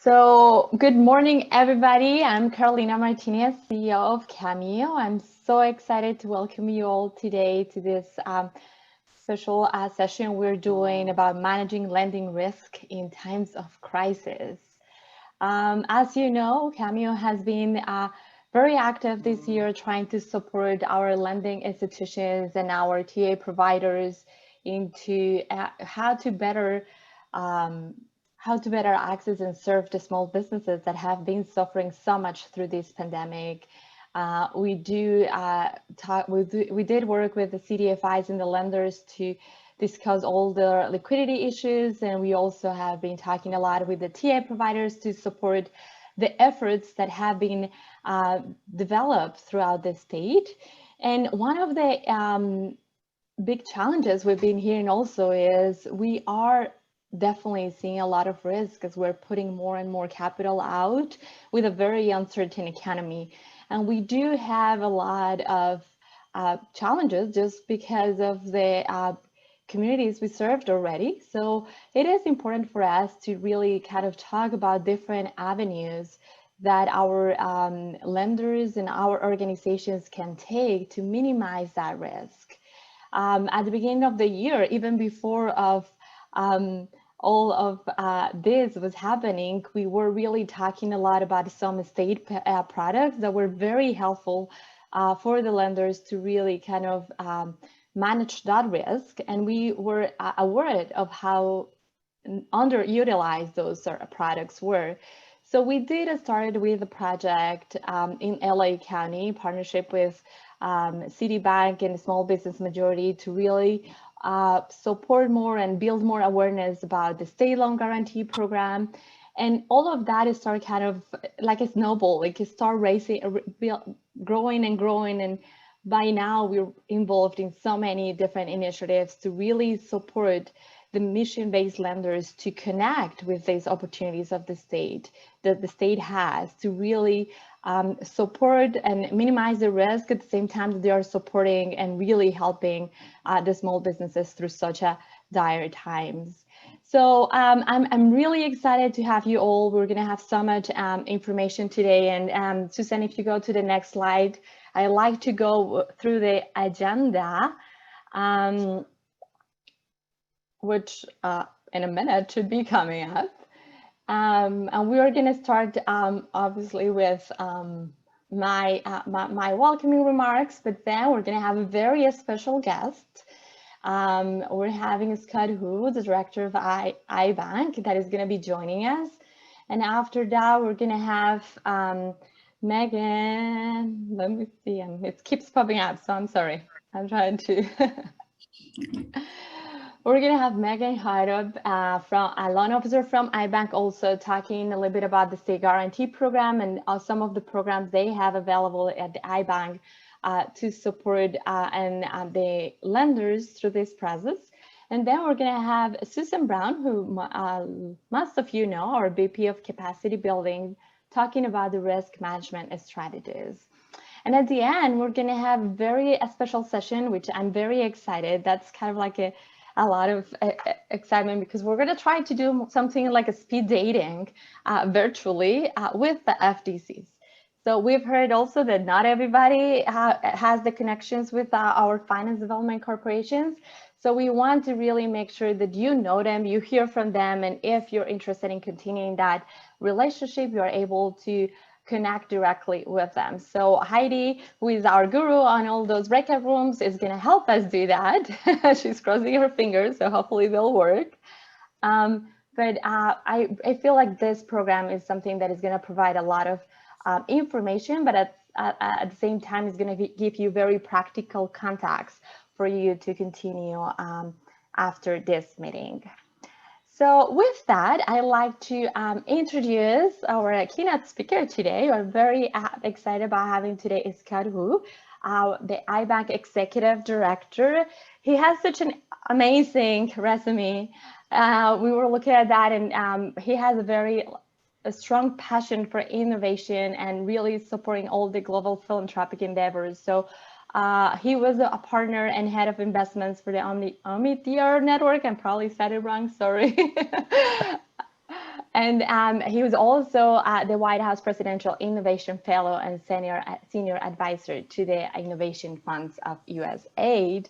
So, good morning, everybody. I'm Carolina Martinez, CEO of Cameo. I'm so excited to welcome you all today to this special session we're doing about managing lending risk in times of crisis. As you know, Cameo has been very active this year trying to support our lending institutions and our TA providers into um, how to better access and serve the small businesses that have been suffering so much through this pandemic. We did work with the CDFIs and the lenders to discuss all the liquidity issues, and we also have been talking a lot with the TA providers to support the efforts that have been developed throughout the state. And one of the big challenges we've been hearing also is we are definitely seeing a lot of risk as we're putting more and more capital out with a very uncertain economy. And we do have a lot of challenges just because of the communities we served already. So it is important for us to really kind of talk about different avenues that our lenders and our organizations can take to minimize that risk. At the beginning of the year, even before of all of this was happening, we were really talking a lot about some state products that were very helpful for the lenders to really kind of manage that risk. And we were aware of how underutilized those products were. So we did start with a project in LA County, partnership with IBank and Small Business Majority to really support more and build more awareness about the state loan guarantee program. And all of that is start kind of like a snowball, like it start growing and growing. And by now we're involved in so many different initiatives to really support the mission-based lenders to connect with these opportunities of the state that the state has to really support and minimize the risk at the same time that they are supporting and really helping the small businesses through such a dire times. So I'm really excited to have you all. We're going to have so much information today. And Susan, if you go to the next slide, I like to go through the agenda, which in a minute should be coming up. And we are going to start obviously with my welcoming remarks, but then we're going to have a very special guest. We're having Scott Hu, the director of IBank, that is going to be joining us. And after that, we're going to have Megan. Let me see, and it keeps popping up, so I'm sorry. I'm trying to. We're going to have Megan Hyde, from a loan officer from IBank, also talking a little bit about the state guarantee program and some of the programs they have available at the IBank to support the lenders through this process. And then we're going to have Susan Brown, who most of you know, our VP of Capacity Building, talking about the risk management strategies. And at the end, we're going to have a special session, which I'm very excited. That's kind of like a lot of excitement because we're going to try to do something like a speed dating virtually with the FDCs. So we've heard also that not everybody has the connections with our finance development corporations. So we want to really make sure that you know them, you hear from them, and if you're interested in continuing that relationship, you're able to connect directly with them. So Heidi, who is our guru on all those breakout rooms, is going to help us do that. She's crossing her fingers, so hopefully they'll work. But I feel like this program is something that is going to provide a lot of information, but at the same time, it's going to give you very practical contacts for you to continue after this meeting. So with that, I'd like to introduce our keynote speaker today. We're very excited about having today Scott Hu, the IBank Executive Director. He has such an amazing resume. We were looking at that, and he has a strong passion for innovation and really supporting all the global philanthropic endeavors. So he was a partner and head of investments for the Omnitier network. I probably said it wrong, sorry. And he was also the White House Presidential Innovation Fellow and Senior Advisor to the Innovation Funds of USAID.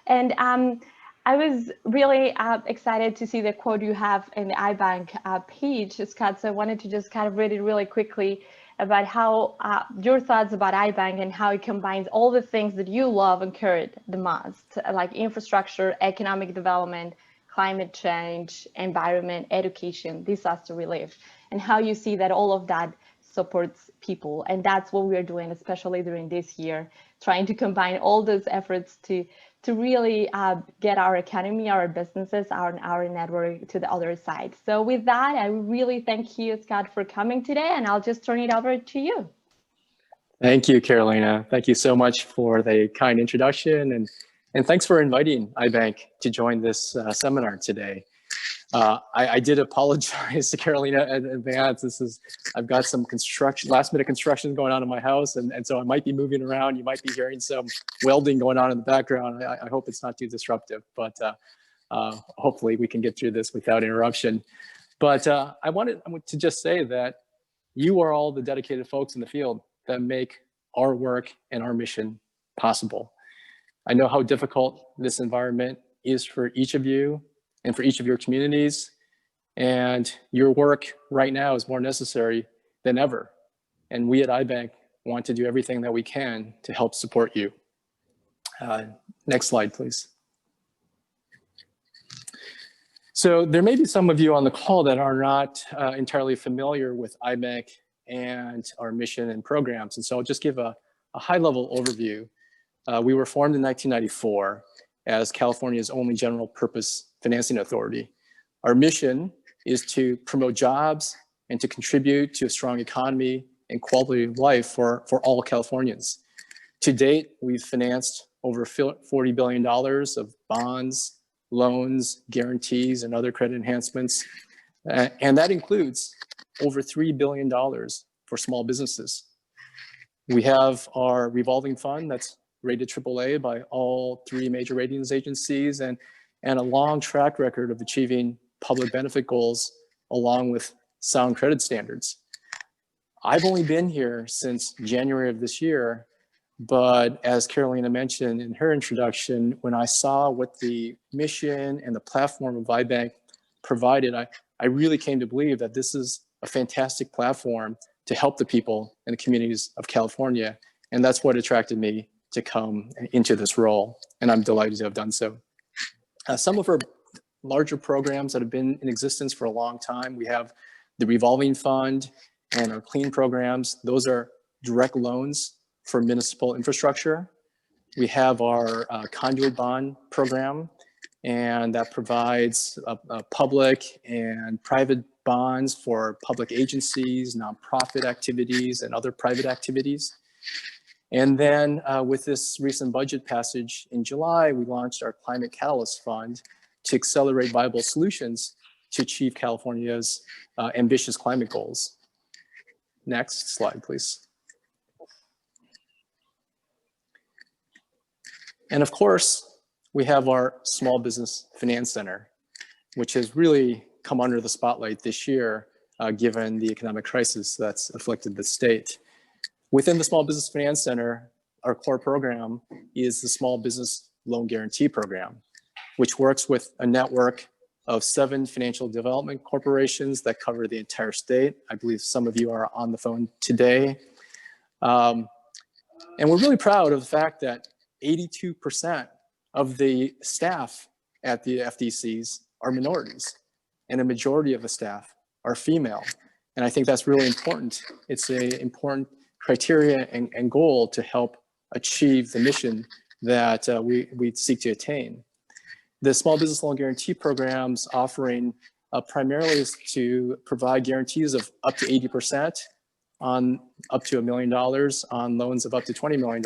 And I was really excited to see the quote you have in the IBank page, Scott. So I wanted to just kind of read it really quickly about how your thoughts about IBank and how it combines all the things that you love and care the most, like infrastructure, economic development, climate change, environment, education, disaster relief, and how you see that all of that supports people. And that's what we are doing, especially during this year, trying to combine all those efforts to really get our economy, our businesses, our network to the other side. So with that, I really thank you, Scott, for coming today, and I'll just turn it over to you. Thank you, Carolina. Thank you so much for the kind introduction, and thanks for inviting IBank to join this seminar today. I did apologize to Carolina in advance. I've got some last minute construction going on in my house, and so I might be moving around. You might be hearing some welding going on in the background. I hope it's not too disruptive, but hopefully we can get through this without interruption. But I wanted to just say that you are all the dedicated folks in the field that make our work and our mission possible. I know how difficult this environment is for each of you and for each of your communities, and your work right now is more necessary than ever. And we at IBank want to do everything that we can to help support you. Next slide, please. So there may be some of you on the call that are not entirely familiar with IBank and our mission and programs. And so I'll just give a high-level overview. We were formed in 1994 as California's only general purpose financing authority. Our mission is to promote jobs and to contribute to a strong economy and quality of life for all Californians. To date, we've financed over $40 billion of bonds, loans, guarantees, and other credit enhancements. And that includes over $3 billion for small businesses. We have our revolving fund that's rated AAA by all 3 major ratings agencies, and a long track record of achieving public benefit goals along with sound credit standards. I've only been here since January of this year, but as Carolina mentioned in her introduction, when I saw what the mission and the platform of IBank provided, I really came to believe that this is a fantastic platform to help the people and the communities of California. And that's what attracted me to come into this role. And I'm delighted to have done so. Some of our larger programs that have been in existence for a long time, we have the revolving fund and our clean programs. Those are direct loans for municipal infrastructure. We have our conduit bond program, and that provides public and private bonds for public agencies, nonprofit activities, and other private activities. And then with this recent budget passage in July, we launched our Climate Catalyst Fund to accelerate viable solutions to achieve California's ambitious climate goals. Next slide, please. And of course, we have our Small Business Finance Center, which has really come under the spotlight this year, given the economic crisis that's afflicted the state. Within the Small Business Finance Center, our core program is the Small Business Loan Guarantee Program, which works with a network of 7 financial development corporations that cover the entire state. I believe some of you are on the phone today. And we're really proud of the fact that 82% of the staff at the FDCs are minorities, and a majority of the staff are female. And I think that's really important. It's an important criteria and goal to help achieve the mission that we seek to attain. The Small Business Loan Guarantee Program's offering primarily is to provide guarantees of up to 80% on up to $1 million on loans of up to $20 million.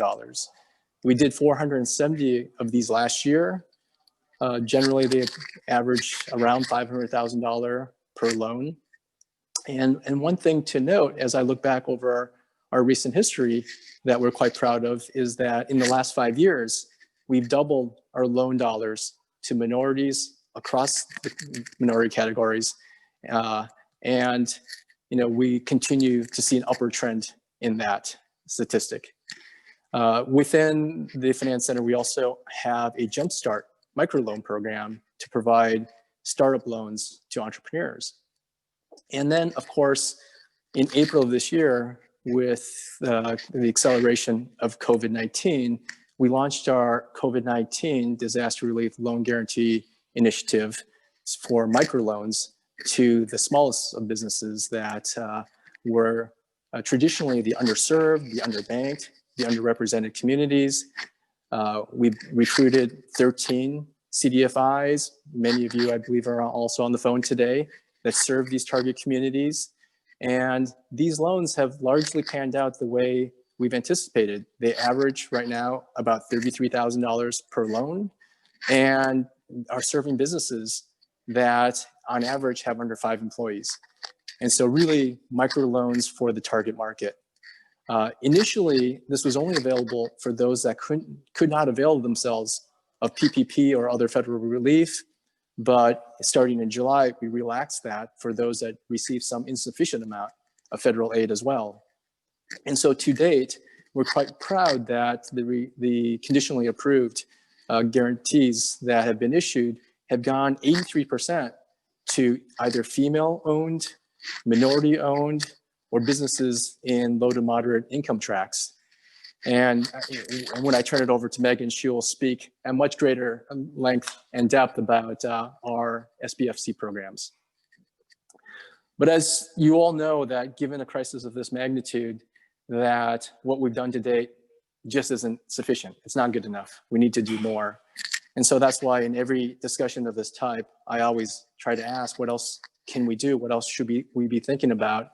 We did 470 of these last year. Generally, they average around $500,000 per loan. And one thing to note, as I look back over our recent history that we're quite proud of, is that in the last 5 years, we've doubled our loan dollars to minorities across the minority categories And we continue to see an upward trend in that statistic. Within the Finance Center, we also have a jumpstart microloan program to provide startup loans to entrepreneurs. And then, of course, in April of this year, with the acceleration of COVID-19, we launched our COVID-19 Disaster Relief Loan Guarantee Initiative for microloans to the smallest of businesses that were traditionally the underserved, the underbanked, the underrepresented communities. We recruited 13 CDFIs. Many of you, I believe, are also on the phone today that serve these target communities. And these loans have largely panned out the way we've anticipated. They average right now about $33,000 per loan and are serving businesses that on average have under 5 employees. And so really microloans for the target market. Initially, this was only available for those that could not avail themselves of PPP or other federal relief. But starting in July, we relaxed that for those that receive some insufficient amount of federal aid as well. And so to date, we're quite proud that the conditionally approved guarantees that have been issued have gone 83% to either female-owned, minority-owned, or businesses in low to moderate income tracts. And when I turn it over to Megan, she will speak at much greater length and depth about our SBFC programs. But as you all know, that given a crisis of this magnitude, that what we've done to date just isn't sufficient. It's not good enough. We need to do more. And so that's why in every discussion of this type, I always try to ask, what else can we do? What else should we be thinking about?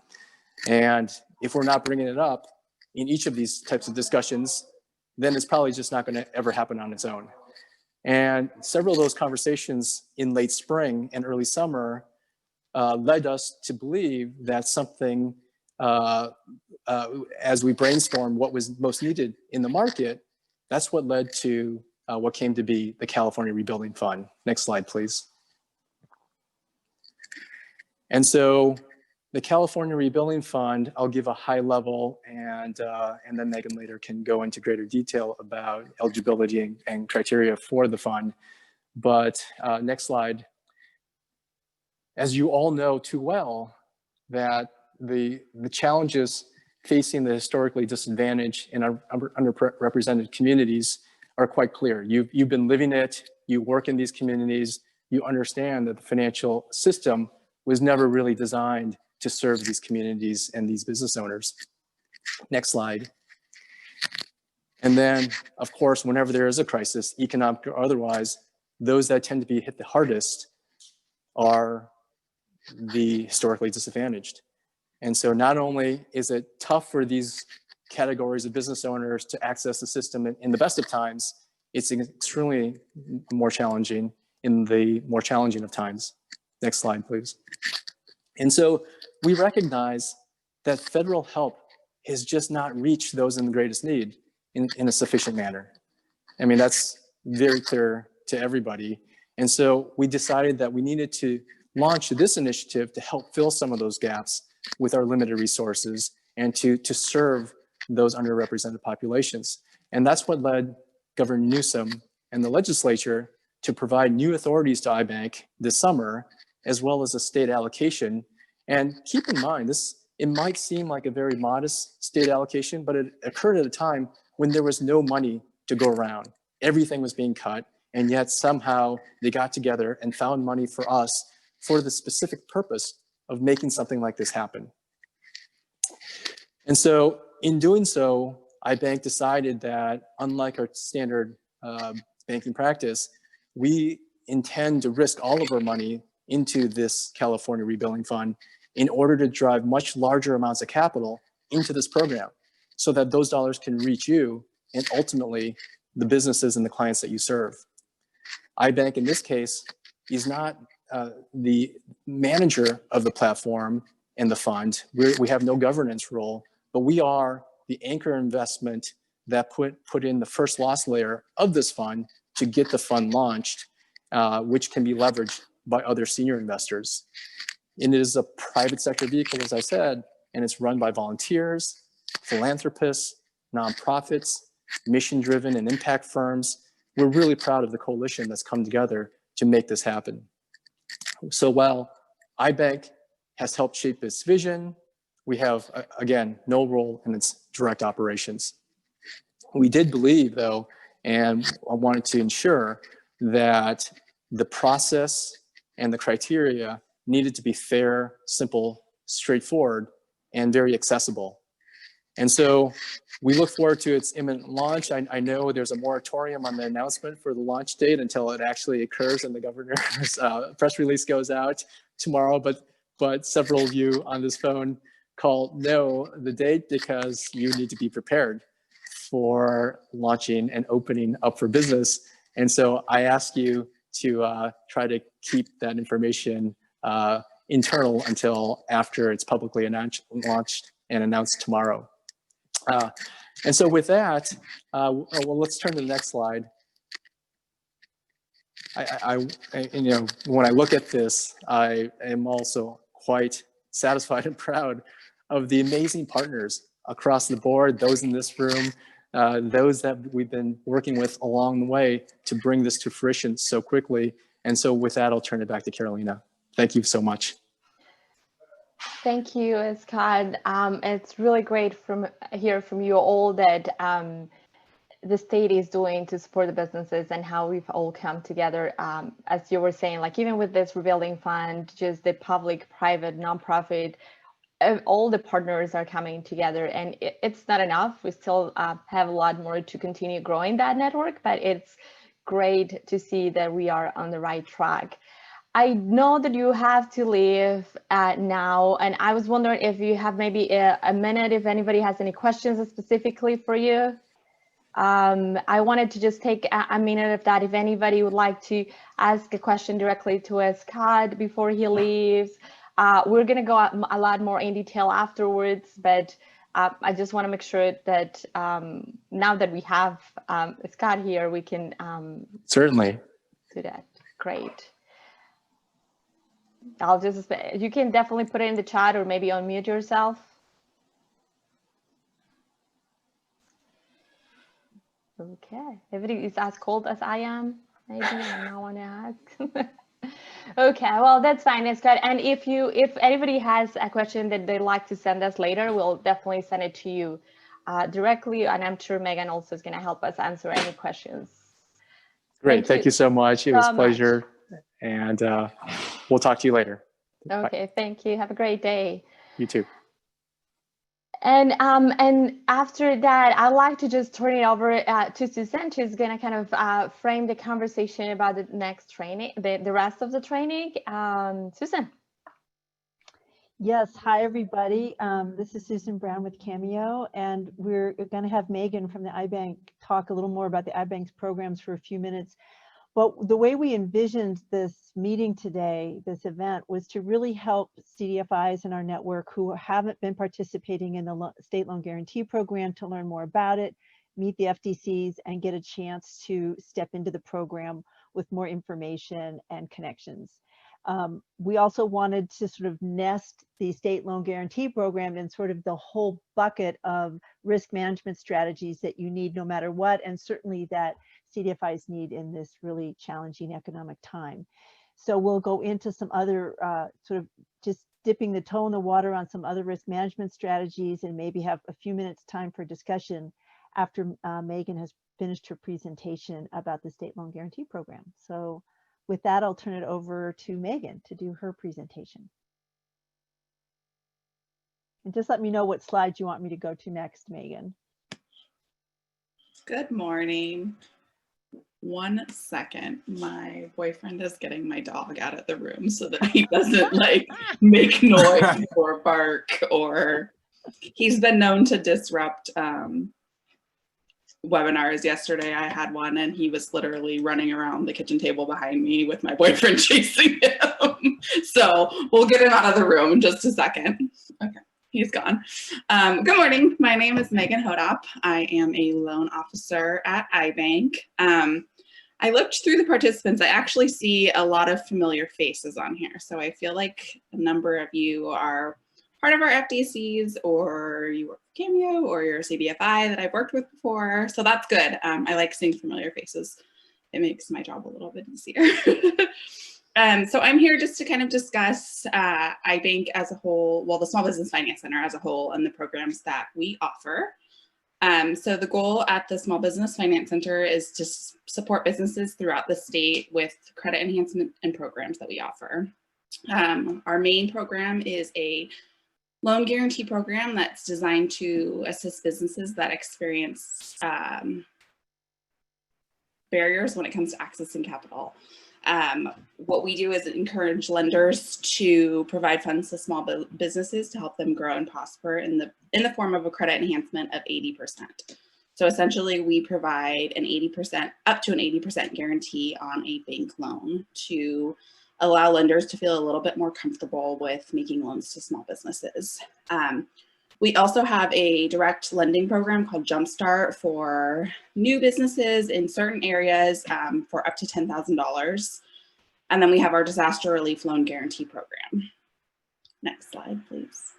And if we're not bringing it up in each of these types of discussions, then it's probably just not going to ever happen on its own. And several of those conversations in late spring and early summer led us to believe that something, as we brainstormed what was most needed in the market, that's what led to what came to be the California Rebuilding Fund. Next slide, please. And so the California Rebuilding Fund, I'll give a high level, and then Megan later can go into greater detail about eligibility and criteria for the fund. But next slide. As you all know too well, that the challenges facing the historically disadvantaged and underrepresented communities are quite clear. You've been living it, you work in these communities, you understand that the financial system was never really designed to serve these communities and these business owners. Next slide. And then, of course, whenever there is a crisis, economic or otherwise, those that tend to be hit the hardest are the historically disadvantaged. And so not only is it tough for these categories of business owners to access the system in the best of times, it's extremely more challenging in the more challenging of times. Next slide, please. And so we recognize that federal help has just not reached those in the greatest need in a sufficient manner. I mean, that's very clear to everybody. And so we decided that we needed to launch this initiative to help fill some of those gaps with our limited resources and to serve those underrepresented populations. And that's what led Governor Newsom and the legislature to provide new authorities to IBank this summer, as well as a state allocation. And keep in mind, it might seem like a very modest state allocation, but it occurred at a time when there was no money to go around. Everything was being cut, and yet somehow they got together and found money for us for the specific purpose of making something like this happen. And so in doing so, IBank decided that unlike our standard banking practice, we intend to risk all of our money into this California Rebuilding Fund in order to drive much larger amounts of capital into this program so that those dollars can reach you and ultimately the businesses and the clients that you serve. IBank in this case is not the manager of the platform and the fund. We have no governance role, but we are the anchor investment that put in the first loss layer of this fund to get the fund launched, which can be leveraged by other senior investors. And it is a private sector vehicle, as I said, and it's run by volunteers, philanthropists, nonprofits, mission-driven and impact firms. We're really proud of the coalition that's come together to make this happen. So while IBank has helped shape its vision, we have, again, no role in its direct operations. We did believe, though, and I wanted to ensure that the process and the criteria needed to be fair, simple, straightforward, and very accessible. And so we look forward to its imminent launch. I know there's a moratorium on the announcement for the launch date until it actually occurs and the governor's press release goes out tomorrow, but several of you on this phone call know the date because you need to be prepared for launching and opening up for business. And so I ask you to try to keep that information internal until after it's publicly launched and announced tomorrow. And so with that, well, let's turn to the next slide. You know, when I look at this, I am also quite satisfied and proud of the amazing partners across the board, those in this room, those that we've been working with along the way to bring this to fruition so quickly. And so with that, I'll turn it back to Carolina. Thank you so much. Thank you, Scott. It's really great to hear from you all that the state is doing to support the businesses and how we've all come together. As you were saying, like even with this rebuilding fund, just the public, private, nonprofit, all the partners are coming together, and it's not enough. We still have a lot more to continue growing that network, but it's great to see that we are on the right track. I know that you have to leave now, and I was wondering if you have maybe a minute, if anybody has any questions specifically for you. I wanted to just take a minute of that if anybody would like to ask a question directly to Scott before he leaves. We're going to go a lot more in detail afterwards, but I just want to make sure that now that we have Scott here, we can certainly do that. Great. You can definitely put it in the chat or maybe unmute yourself. Okay, everybody is as cold as I am. Maybe I don't want to ask. Okay, well, that's fine. It's good. And if anybody has a question that they'd like to send us later, we'll definitely send it to you directly. And I'm sure Megan also is going to help us answer any questions. Great. Thank you so much. It was a pleasure. And we'll talk to you later. Okay, bye. Thank you. Have a great day. You too. And after that, I'd like to just turn it over to Susan. She's going to kind of frame the conversation about the next training, the rest of the training. Susan. Yes, hi everybody. This is Susan Brown with Cameo, and we're going to have Megan from the IBank talk a little more about the IBank's programs for a few minutes. But the way we envisioned this meeting today, this event, was to really help CDFIs in our network who haven't been participating in the State Loan Guarantee Program to learn more about it, meet the FDCs, and get a chance to step into the program with more information and connections. We also wanted to sort of nest the State Loan Guarantee Program in sort of the whole bucket of risk management strategies that you need no matter what, and certainly that CDFIs need in this really challenging economic time. So we'll go into some other sort of just dipping the toe in the water on some other risk management strategies, and maybe have a few minutes time for discussion after Megan has finished her presentation about the State Loan Guarantee Program. So with that, I'll turn it over to Megan to do her presentation. And just let me know what slides you want me to go to next, Megan. Good morning. 1 second. My boyfriend is getting my dog out of the room so that he doesn't like make noise or bark, or he's been known to disrupt webinars. Yesterday I had one and he was literally running around the kitchen table behind me with my boyfriend chasing him. So we'll get him out of the room in just a second. Okay, he's gone. Good morning. My name is Megan Hodop. I am a loan officer at IBank. I looked through the participants. I actually see a lot of familiar faces on here. So I feel like a number of you are part of our FDCs, or you work for Cameo, or you're a CDFI that I've worked with before. So that's good. I like seeing familiar faces. It makes my job a little bit easier. So I'm here just to kind of discuss IBank as a whole, well, the Small Business Finance Center as a whole, and the programs that we offer. So the goal at the Small Business Finance Center is to support businesses throughout the state with credit enhancement and programs that we offer. Our main program is a loan guarantee program that's designed to assist businesses that experience barriers when it comes to accessing capital. What we do is encourage lenders to provide funds to small businesses to help them grow and prosper in the form of a credit enhancement of 80%. So essentially, we provide an 80%, up to an 80% guarantee on a bank loan to allow lenders to feel a little bit more comfortable with making loans to small businesses. We also have a direct lending program called Jumpstart for new businesses in certain areas for up to $10,000. And then we have our disaster relief loan guarantee program. Next slide, please.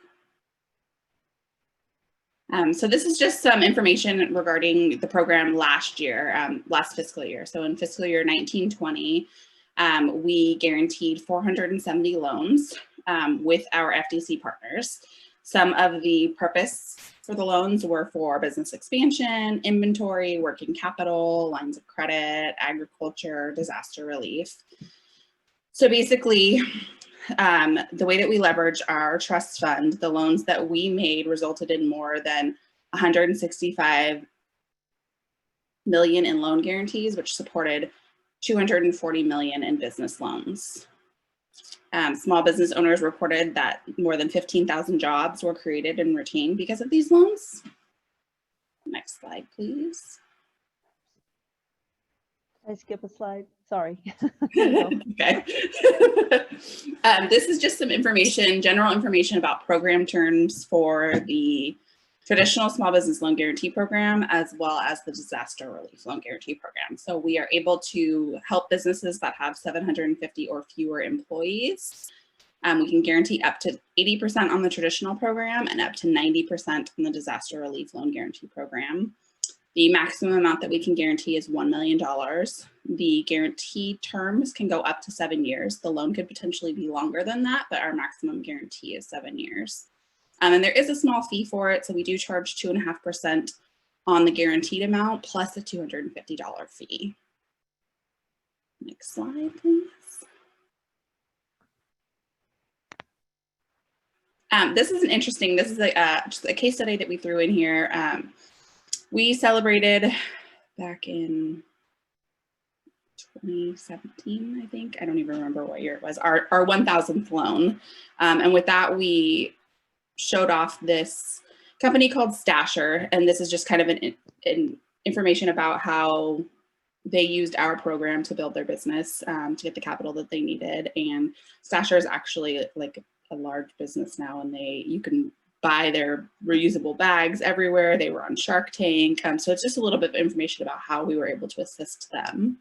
So this is just some information regarding the program last year, last fiscal year. So in fiscal year 19-20, we guaranteed 470 loans with our FDC partners. Some of the purpose for the loans were for business expansion, inventory, working capital, lines of credit, agriculture, disaster relief. So basically, the way that we leverage our trust fund, the loans that we made resulted in more than 165 million in loan guarantees, which supported 240 million in business loans. Small business owners reported that more than 15,000 jobs were created and retained because of these loans. Next slide, please. I skip a slide. Sorry. Okay. This is just some information, general information about program terms for the traditional small business loan guarantee program, as well as the disaster relief loan guarantee program. So we are able to help businesses that have 750 or fewer employees. We can guarantee up to 80% on the traditional program and up to 90% on the disaster relief loan guarantee program. The maximum amount that we can guarantee is $1 million. The guarantee terms can go up to 7 years. The loan could potentially be longer than that, but our maximum guarantee is 7 years. And there is a small fee for it. So we do charge 2.5% on the guaranteed amount plus a $250 fee. Next slide, please. This is interesting. This is just a case study that we threw in here. We celebrated back in 2017, I think. I don't even remember what year it was, our 1,000th loan. And with that, we showed off this company called Stasher. And this is just kind of an information about how they used our program to build their business, to get the capital that they needed. And Stasher is actually like a large business now, and you can buy their reusable bags everywhere. They were on Shark Tank. So it's just a little bit of information about how we were able to assist them.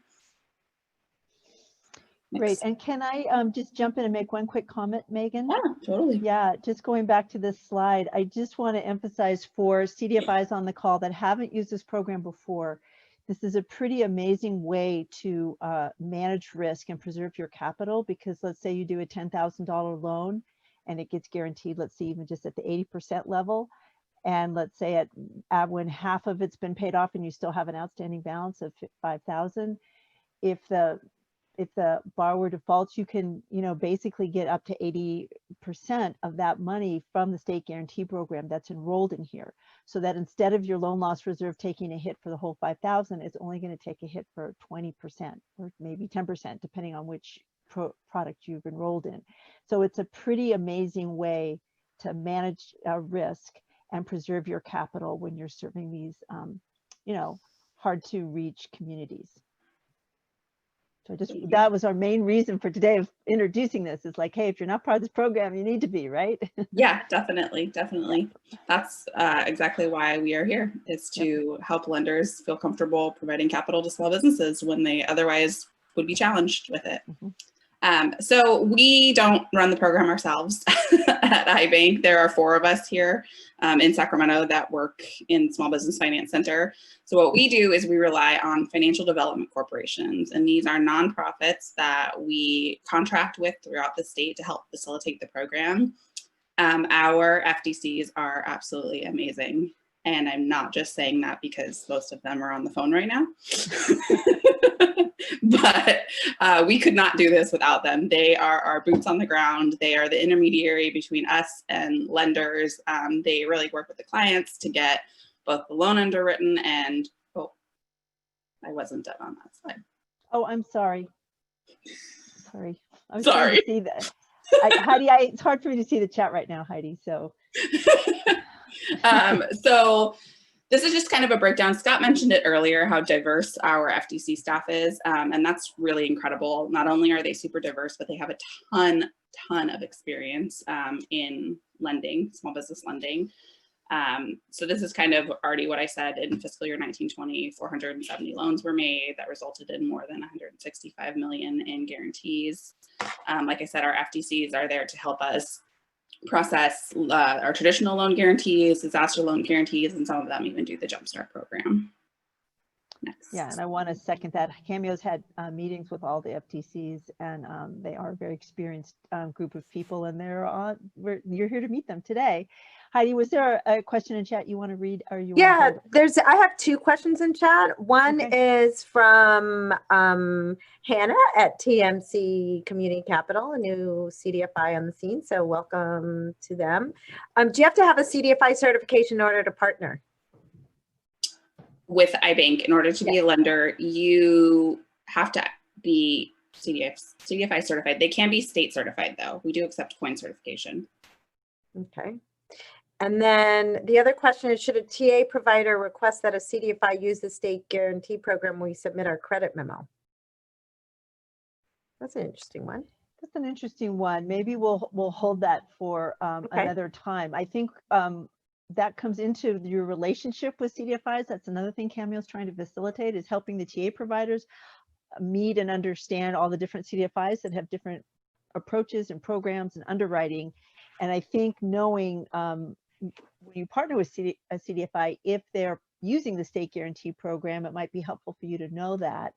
Great. And can I just jump in and make one quick comment, Megan? Yeah, totally. Yeah, just going back to this slide, I just want to emphasize for CDFIs on the call that haven't used this program before, this is a pretty amazing way to manage risk and preserve your capital, because let's say you do a $10,000 loan and it gets guaranteed, let's say even just at the 80% level. And let's say at when half of it's been paid off and you still have an outstanding balance of 5,000, if the borrower defaults, you can, basically get up to 80% of that money from the state guarantee program that's enrolled in here. So that instead of your loan loss reserve taking a hit for the whole 5,000, it's only going to take a hit for 20% or maybe 10%, depending on which product you've enrolled in. So it's a pretty amazing way to manage risk and preserve your capital when you're serving these, hard to reach communities. So that was our main reason for today of introducing this. Is like, hey, if you're not part of this program, you need to be, right? Yeah, definitely. That's exactly why we are here, is to help lenders feel comfortable providing capital to small businesses when they otherwise would be challenged with it. So we don't run the program ourselves at IBank. There are 4 of us here in Sacramento that work in Small Business Finance Center. So what we do is we rely on financial development corporations, and these are nonprofits that we contract with throughout the state to help facilitate the program. Our FDCs are absolutely amazing. And I'm not just saying that because most of them are on the phone right now. But we could not do this without them. They are our boots on the ground. They are the intermediary between us and lenders. They really work with the clients to get both the loan underwritten and, oh, I wasn't done on that slide. Oh, I'm sorry. Sorry. I'm sorry to see that. Heidi, it's hard for me to see the chat right now, Heidi. So. So this is just kind of a breakdown. Scott mentioned it earlier, how diverse our FDC staff is, and that's really incredible. Not only are they super diverse, but they have a ton of experience in lending, small business lending. So this is kind of already what I said. In fiscal year 1920, 470 loans were made that resulted in more than 165 million in guarantees. Like I said, our FDCs are there to help us process our traditional loan guarantees, disaster loan guarantees, and some of them even do the Jumpstart program. Next. Yeah, and I want to second that. Cameo's had meetings with all the FTCs, and they are a very experienced group of people, and you're here to meet them today. Heidi, was there a question in chat you want to read? Or you yeah, I have 2 questions in chat. One is from Hannah at TMC Community Capital, a new CDFI on the scene. So welcome to them. Do you have to have a CDFI certification in order to partner? With IBank, in order to be a lender, you have to be CDFI certified. They can be state certified though. We do accept coin certification. Okay. And then the other question is, should a TA provider request that a CDFI use the state guarantee program when we submit our credit memo? That's an interesting one. That's an interesting one. Maybe we'll hold that for another time. I think that comes into your relationship with CDFIs. That's another thing Cameo's trying to facilitate, is helping the TA providers meet and understand all the different CDFIs that have different approaches and programs and underwriting. And I think knowing when you partner with a CDFI, if they're using the state guarantee program, it might be helpful for you to know that.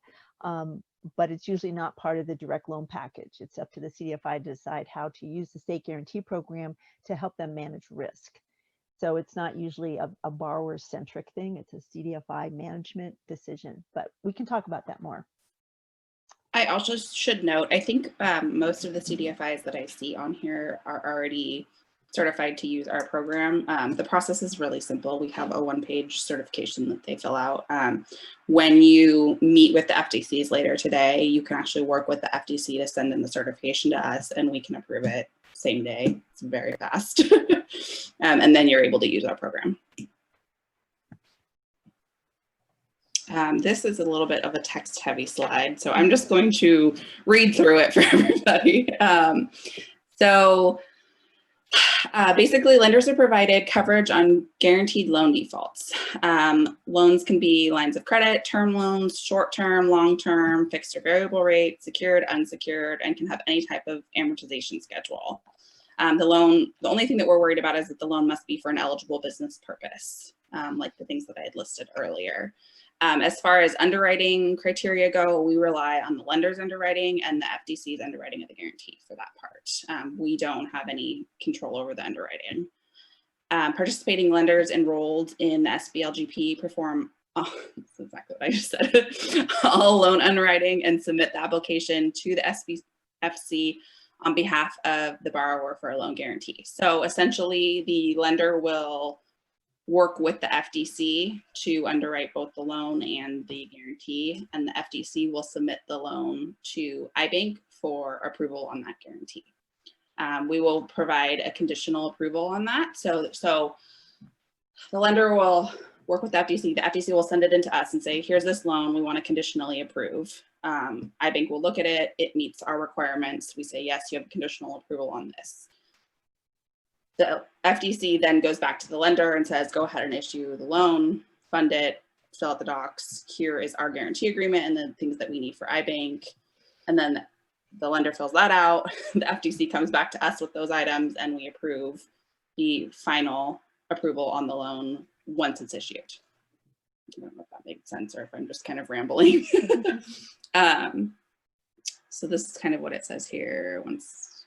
But it's usually not part of the direct loan package. It's up to the CDFI to decide how to use the state guarantee program to help them manage risk. So it's not usually a borrower-centric thing. It's a CDFI management decision, but we can talk about that more. I also should note, I think most of the CDFIs that I see on here are already certified to use our program. The process is really simple. We have a 1-page certification that they fill out. When you meet with the FDCs later today, you can actually work with the FDC to send in the certification to us, and we can approve it same day. It's very fast. And then you're able to use our program. This is a little bit of a text-heavy slide, so I'm just going to read through it for everybody. Basically, lenders are provided coverage on guaranteed loan defaults. Loans can be lines of credit, term loans, short-term, long-term, fixed or variable rate, secured, unsecured, and can have any type of amortization schedule. The only thing that we're worried about is that the loan must be for an eligible business purpose, like the things that I had listed earlier. As far as underwriting criteria go, we rely on the lender's underwriting and the FDC's underwriting of the guarantee for that part. We don't have any control over the underwriting. Participating lenders enrolled in the SBLGP perform, that's exactly what I just said, all loan underwriting and submit the application to the SBFC on behalf of the borrower for a loan guarantee. So essentially, the lender will work with the FDC to underwrite both the loan and the guarantee, and the FDC will submit the loan to IBank for approval on that guarantee. We will provide a conditional approval on that. So the lender will work with the FDC. The FDC will send it into us and say, here's this loan we want to conditionally approve. IBank will look at it. It meets our requirements. We say, yes, you have conditional approval on this. The FDC then goes back to the lender and says, go ahead and issue the loan, fund it, fill out the docs. Here is our guarantee agreement and the things that we need for IBank. And then the lender fills that out. The FDC comes back to us with those items and we approve the final approval on the loan once it's issued. I don't know if that makes sense or if I'm just kind of rambling. So this is kind of what it says here. Once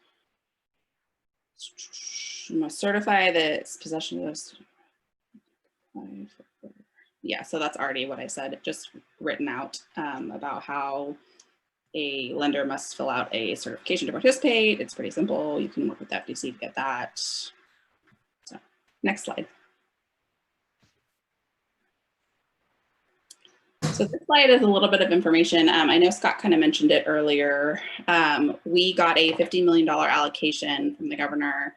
you must certify that possession of this. Yeah, so that's already what I said, just written out about how a lender must fill out a certification to participate. It's pretty simple. You can work with the FDC to get that. So next slide. So this slide is a little bit of information. I know Scott kind of mentioned it earlier. We got a $50 million allocation from the governor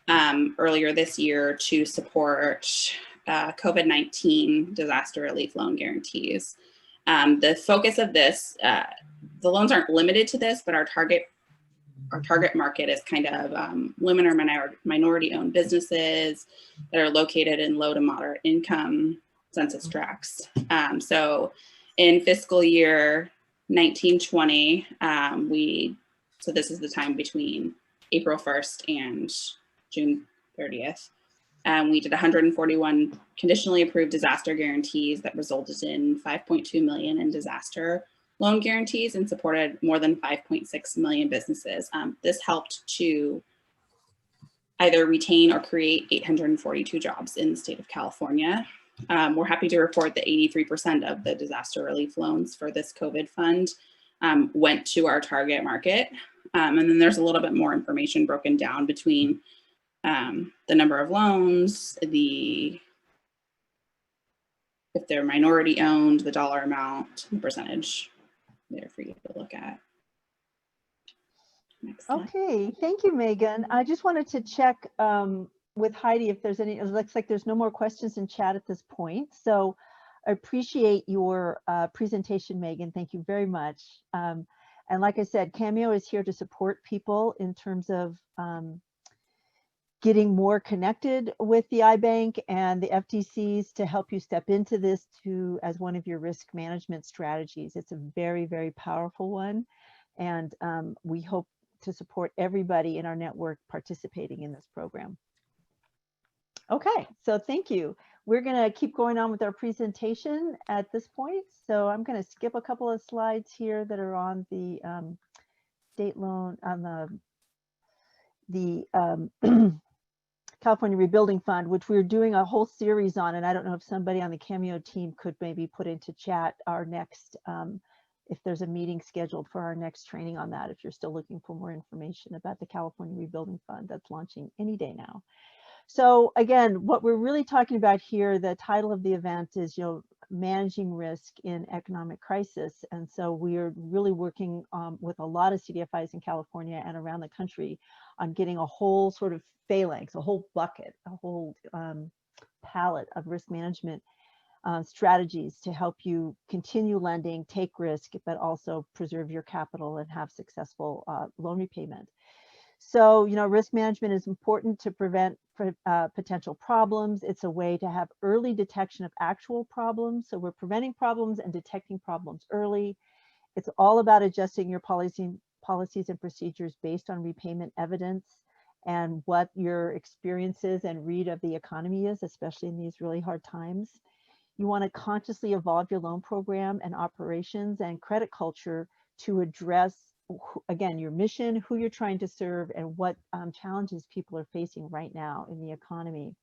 earlier this year to support COVID-19 disaster relief loan guarantees. The focus of this, the loans aren't limited to this, but our target market is kind of women or minority-owned businesses that are located in low to moderate income census tracts. So in fiscal year 1920, so this is the time between April 1st and June 30th. We did 141 conditionally approved disaster guarantees that resulted in 5.2 million in disaster loan guarantees and supported more than 5.6 million businesses. This helped to either retain or create 842 jobs in the state of California. We're happy to report that 83% of the disaster relief loans for this COVID fund went to our target market. And then there's a little bit more information broken down between the number of loans, if they're minority owned, the dollar amount, the percentage there for you to look at. Next slide. Okay, thank you, Megan. I just wanted to check with Heidi if there's any, it looks like there's no more questions in chat at this point. So I appreciate your presentation, Megan. Thank you very much. And like I said, Cameo is here to support people in terms of getting more connected with the IBank and the FDCs to help you step into this as one of your risk management strategies. It's a very, very powerful one. And we hope to support everybody in our network participating in this program. Okay, so thank you. We're gonna keep going on with our presentation at this point. So I'm gonna skip a couple of slides here that are on the state loan, on the California Rebuilding Fund, which we're doing a whole series on. And I don't know if somebody on the Cameo team could maybe put into chat our next, if there's a meeting scheduled for our next training on that, if you're still looking for more information about the California Rebuilding Fund that's launching any day now. So again, what we're really talking about here, the title of the event is, managing risk in economic crisis. And so we are really working with a lot of CDFIs in California and around the country on getting a whole sort of phalanx, a whole bucket, a whole palette of risk management strategies to help you continue lending, take risk, but also preserve your capital and have successful loan repayment. So, risk management is important to prevent potential problems. It's a way to have early detection of actual problems. So we're preventing problems and detecting problems early. It's all about adjusting your policies and procedures based on repayment evidence and what your experiences and read of the economy is, especially in these really hard times. You want to consciously evolve your loan program and operations and credit culture to address, again, your mission, who you're trying to serve, and what challenges people are facing right now in the economy.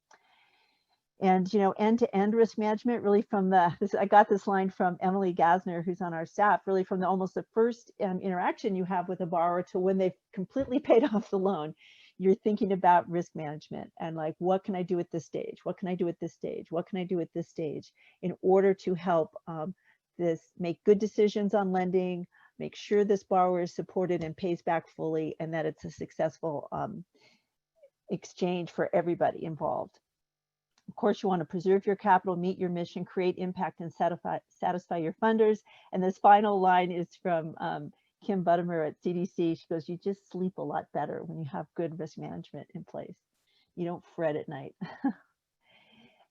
And, end-to-end risk management, really from I got this line from Emily Gasner, who's on our staff, really from almost the first interaction you have with a borrower to when they've completely paid off the loan. You're thinking about risk management and like, what can I do at this stage? What can I do at this stage? What can I do at this stage in order to help make good decisions on lending, make sure this borrower is supported and pays back fully, and that it's a successful exchange for everybody involved. Of course, you want to preserve your capital, meet your mission, create impact, and satisfy your funders. And this final line is from Kim Buttimer at CDC. She goes, "You just sleep a lot better when you have good risk management in place. You don't fret at night."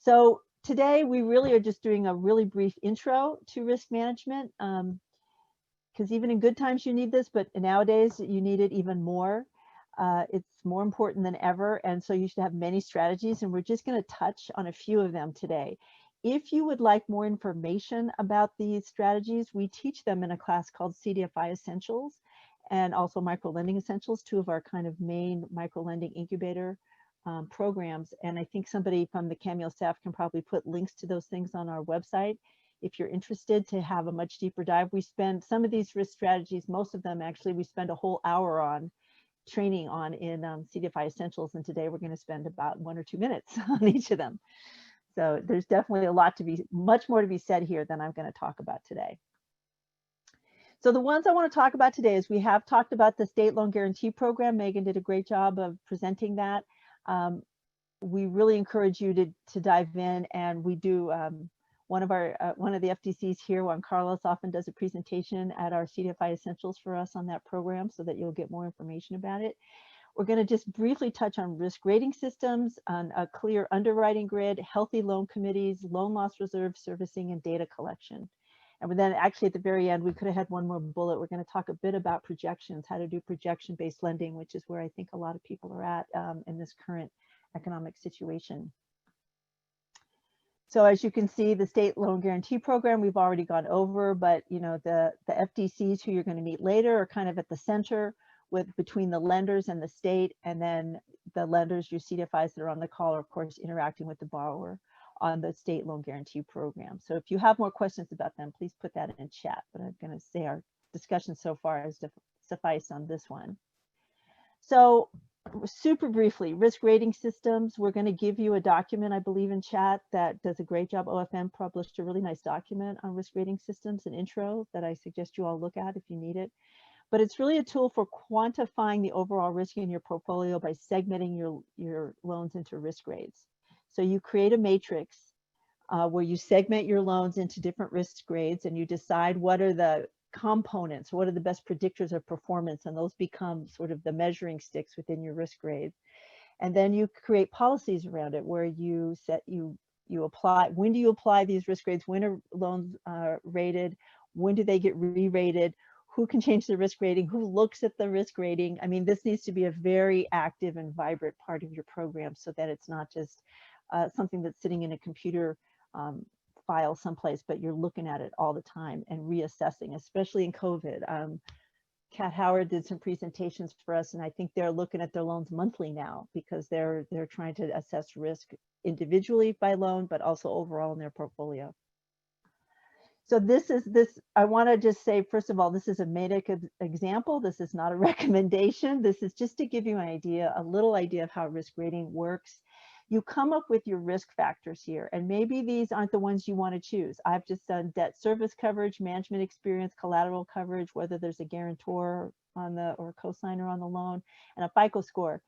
So today we really are just doing a really brief intro to risk management, because even in good times you need this, but nowadays you need it even more. It's more important than ever, and so you should have many strategies, and we're just going to touch on a few of them today. If you would like more information about these strategies, we teach them in a class called CDFI Essentials and also Micro Lending Essentials, two of our kind of main micro lending incubator programs. And I think somebody from the Cameo staff can probably put links to those things on our website if you're interested to have a much deeper dive. We spend some of these risk strategies, most of them actually, we spend a whole hour on training on in CDFI Essentials, and today we're going to spend about 1 or 2 minutes on each of them. So there's definitely a lot to be, much more to be said here than I'm going to talk about today. So the ones I want to talk about today is we have talked about the State Loan Guarantee Program. Megan did a great job of presenting that. We really encourage you to dive in, and we do one of the FDCs here, Juan Carlos, often does a presentation at our CDFI Essentials for us on that program so that you'll get more information about it. We're going to just briefly touch on risk rating systems, on a clear underwriting grid, healthy loan committees, loan loss reserve servicing, and data collection. And then actually at the very end, we could have had one more bullet. We're going to talk a bit about projections, how to do projection-based lending, which is where I think a lot of people are at in this current economic situation. So as you can see, the State Loan Guarantee Program, we've already gone over, but you know, the FDCs who you're going to meet later are kind of at the center between the lenders and the state, and then the lenders, your CDFIs that are on the call, are of course interacting with the borrower on the State Loan Guarantee Program. So if you have more questions about them, please put that in chat, but I'm going to say our discussion so far has sufficed on this one. So super briefly, risk rating systems, we're going to give you a document, I believe, in chat that does a great job. OFM published a really nice document on risk rating systems, an intro that I suggest you all look at if you need it. But it's really a tool for quantifying the overall risk in your portfolio by segmenting your loans into risk grades. So you create a matrix where you segment your loans into different risk grades, and you decide what are the components, what are the best predictors of performance, and those become sort of the measuring sticks within your risk grades. And then you create policies around it where you apply, when do you apply these risk grades, when are loans rated, when do they get re-rated, who can change the risk rating, who looks at the risk rating. I mean, this needs to be a very active and vibrant part of your program so that it's not just something that's sitting in a computer file someplace, but you're looking at it all the time and reassessing, especially in COVID. Kat Howard did some presentations for us, and I think they're looking at their loans monthly now because they're trying to assess risk individually by loan, but also overall in their portfolio. So I want to just say, first of all, this is a MEDIC example. This is not a recommendation. This is just to give you an idea, a little idea of how risk rating works. You come up with your risk factors here, and maybe these aren't the ones you want to choose. I've just done debt service coverage, management experience, collateral coverage, whether there's a guarantor on or cosigner on the loan, and a FICO score.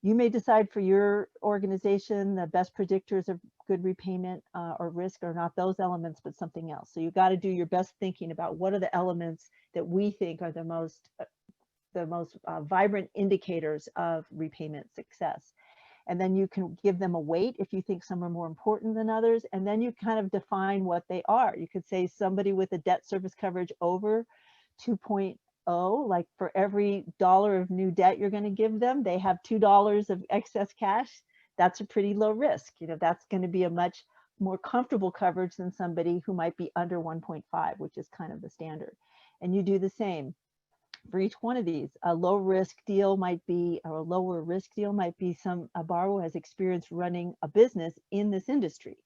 You may decide for your organization the best predictors of good repayment or risk are not those elements, but something else. So you got to do your best thinking about what are the elements that we think are the most vibrant indicators of repayment success. And then you can give them a weight if you think some are more important than others. And then you kind of define what they are. You could say somebody with a debt service coverage over 2.0, like for every $1 of new debt you're going to give them, they have $2 of excess cash. That's a pretty low risk. You know, that's going to be a much more comfortable coverage than somebody who might be under 1.5, which is kind of the standard. And you do the same for each one of these. A low risk deal might be, or a lower risk deal might be a borrower has experience running a business in this industry.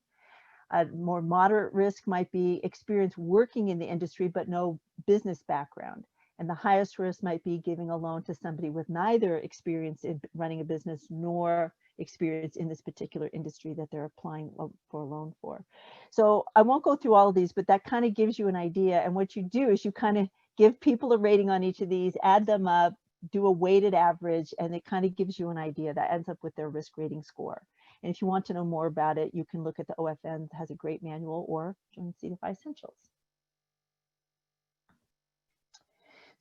A more moderate risk might be experience working in the industry, but no business background. And the highest risk might be giving a loan to somebody with neither experience in running a business nor experience in this particular industry that they're applying for a loan for. So I won't go through all of these, but that kind of gives you an idea. And what you do is you kind of give people a rating on each of these, add them up, do a weighted average, and it kind of gives you an idea that ends up with their risk rating score. And if you want to know more about it, you can look at the OFN, it has a great manual, or join CDFI Essentials.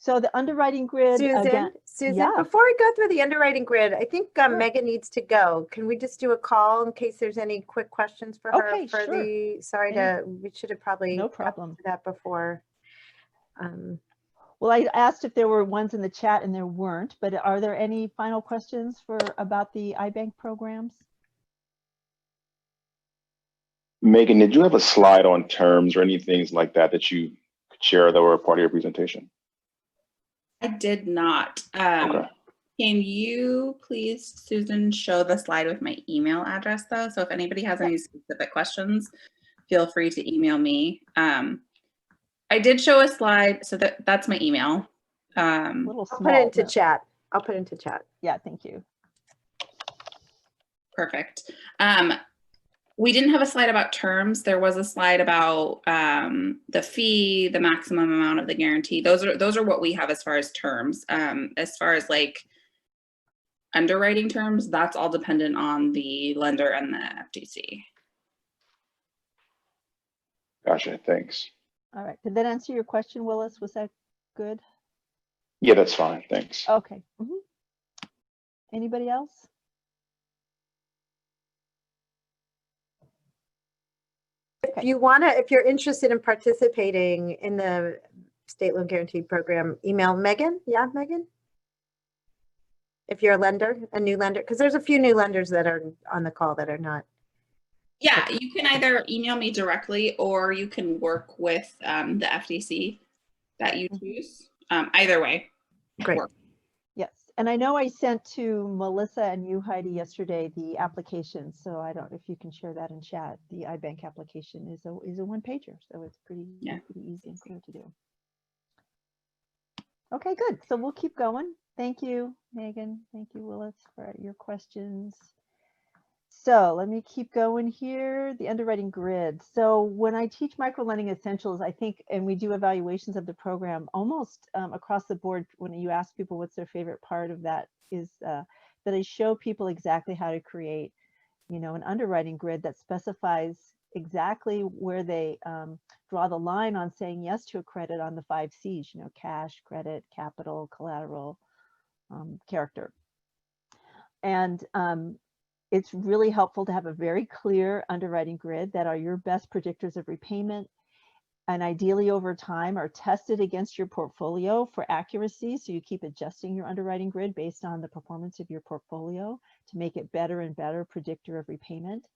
So the underwriting grid, Susan, again, yeah. before we go through the underwriting grid, I think Megan needs to go. Can we just do a call in case there's any quick questions for her? Okay, For sure. we should have probably No problem. gotten to that before. Well, I asked if there were ones in the chat and there weren't, but are there any final questions about the IBank programs? Megan, did you have a slide on terms or any things like that that you could share that were a part of your presentation? I did not. Okay. Can you please, Susan, show the slide with my email address though? So if anybody has any specific questions, feel free to email me. I did show a slide, so that's my email. Little I'll small, put it into but- chat. I'll put it into chat. Yeah, thank you. Perfect. We didn't have a slide about terms. There was a slide about the fee, the maximum amount of the guarantee. Those are what we have as far as terms. As far as like underwriting terms, that's all dependent on the lender and the FDC. Gotcha, thanks. All right, did that answer your question, Willis? Was that good? Yeah, that's fine, thanks. Okay. Anybody else? If you want to, if you're interested in participating in the state loan guarantee program, email Megan. Yeah, Megan. If you're a lender, a new lender, because there's a few new lenders that are on the call that are not. Yeah, you can either email me directly or you can work with the FDC that you choose. Either way. Great. Yes, and I know I sent to Melissa and you, Heidi, yesterday the application. So I don't know if you can share that in chat. The IBank application is a one-pager, so it's pretty easy and clear to do. Okay, good. So we'll keep going. Thank you, Megan. Thank you, Willis, for your questions. So let me keep going here. The underwriting grid. So when I teach micro lending essentials, I think, and we do evaluations of the program almost across the board, when you ask people what's their favorite part of that, is that I show people exactly how to create, an underwriting grid that specifies exactly where they draw the line on saying yes to a credit on the 5 C's, cash, credit, capital, collateral, character. And it's really helpful to have a very clear underwriting grid that are your best predictors of repayment, and ideally over time are tested against your portfolio for accuracy. So you keep adjusting your underwriting grid based on the performance of your portfolio to make it better and better predictor of repayment.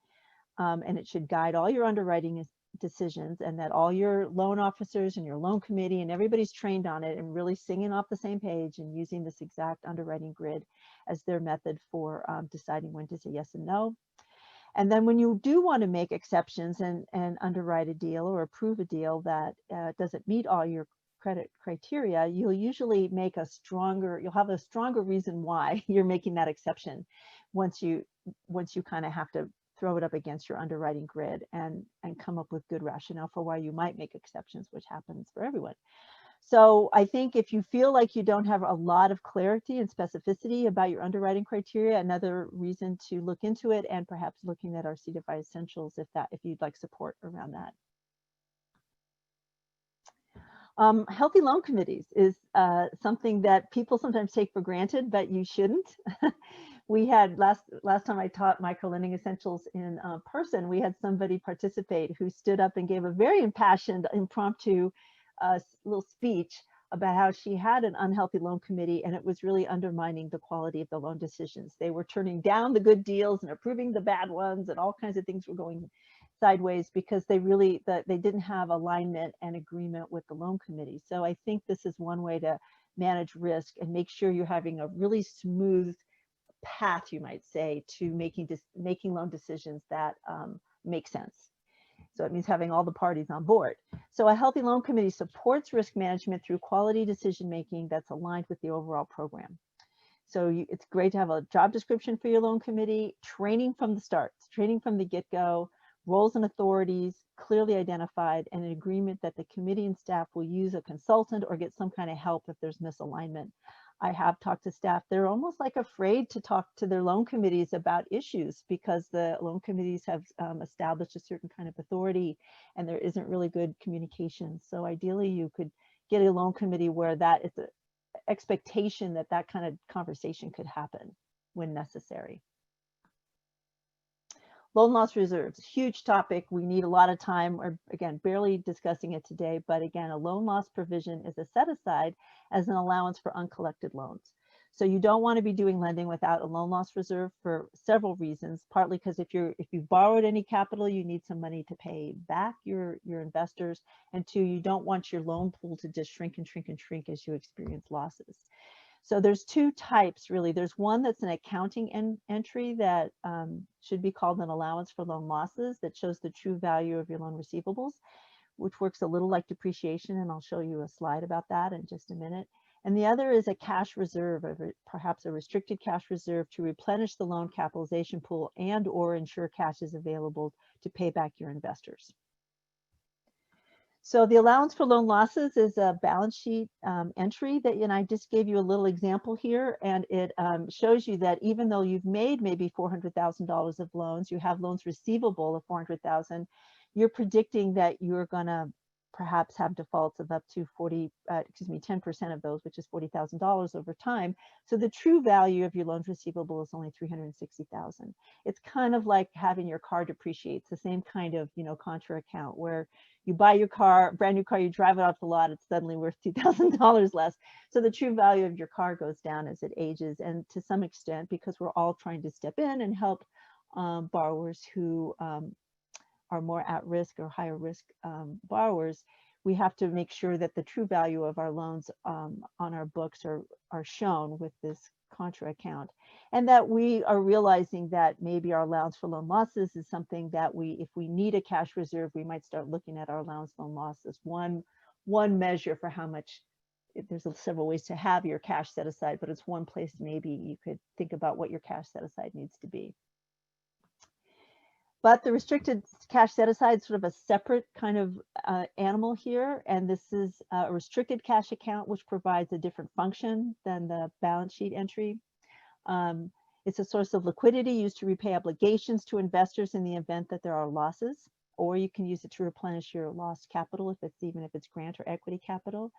And it should guide all your underwriting decisions, and that all your loan officers and your loan committee and everybody's trained on it and really singing off the same page and using this exact underwriting grid as their method for deciding when to say yes and no. And then when you do want to make exceptions and underwrite a deal or approve a deal that doesn't meet all your credit criteria, you'll usually make you'll have a stronger reason why you're making that exception once you kind of have to throw it up against your underwriting grid and come up with good rationale for why you might make exceptions, which happens for everyone. So I think if you feel like you don't have a lot of clarity and specificity about your underwriting criteria, another reason to look into it, and perhaps looking at our CDFI Essentials if you'd like support around that. Healthy loan committees is something that people sometimes take for granted, but you shouldn't. We had last time I taught micro lending essentials in person, we had somebody participate who stood up and gave a very impassioned, impromptu little speech about how she had an unhealthy loan committee, and it was really undermining the quality of the loan decisions. They were turning down the good deals and approving the bad ones, and all kinds of things were going sideways because they didn't have alignment and agreement with the loan committee. So I think this is one way to manage risk and make sure you're having a really smooth path, you might say, to making loan decisions that make sense. So it means having all the parties on board. So a healthy loan committee supports risk management through quality decision making that's aligned with the overall program. So it's great to have a job description for your loan committee, training from the start, training from the get-go, roles and authorities clearly identified, and an agreement that the committee and staff will use a consultant or get some kind of help if there's misalignment. I have talked to staff, they're almost like afraid to talk to their loan committees about issues because the loan committees have established a certain kind of authority and there isn't really good communication. So ideally you could get a loan committee where that is an expectation that that kind of conversation could happen when necessary. Loan loss reserves, huge topic. We need a lot of time. We're, again, barely discussing it today, but again, a loan loss provision is a set aside as an allowance for uncollected loans. So you don't want to be doing lending without a loan loss reserve for several reasons, partly because if you borrowed any capital, you need some money to pay back your investors, and two, you don't want your loan pool to just shrink and shrink and shrink as you experience losses. So there's two types really. There's one that's an accounting entry that should be called an allowance for loan losses that shows the true value of your loan receivables, which works a little like depreciation, and I'll show you a slide about that in just a minute. And the other is a cash reserve, perhaps a restricted cash reserve to replenish the loan capitalization pool and or ensure cash is available to pay back your investors. So the allowance for loan losses is a balance sheet entry that, and I just gave you a little example here, and it shows you that even though you've made maybe $400,000 of loans, you have loans receivable of $400,000, you're predicting that you're going to perhaps have defaults of up to 10% of those, which is $40,000 over time. So the true value of your loans receivable is only $360,000. It's kind of like having your car depreciate. It's the same kind of, contra account where you buy your car, brand new car, you drive it off the lot, it's suddenly worth $2,000 less. So the true value of your car goes down as it ages, and to some extent, because we're all trying to step in and help borrowers who are more at risk or higher risk borrowers, we have to make sure that the true value of our loans on our books are shown with this contra account, and that we are realizing that maybe our allowance for loan losses is something that if we need a cash reserve, we might start looking at our allowance for loan losses. One measure for how much, there's several ways to have your cash set aside, but it's one place maybe you could think about what your cash set aside needs to be. But the restricted cash set aside is sort of a separate kind of animal here. And this is a restricted cash account, which provides a different function than the balance sheet entry. It's a source of liquidity used to repay obligations to investors in the event that there are losses, or you can use it to replenish your lost capital even if it's grant or equity capital.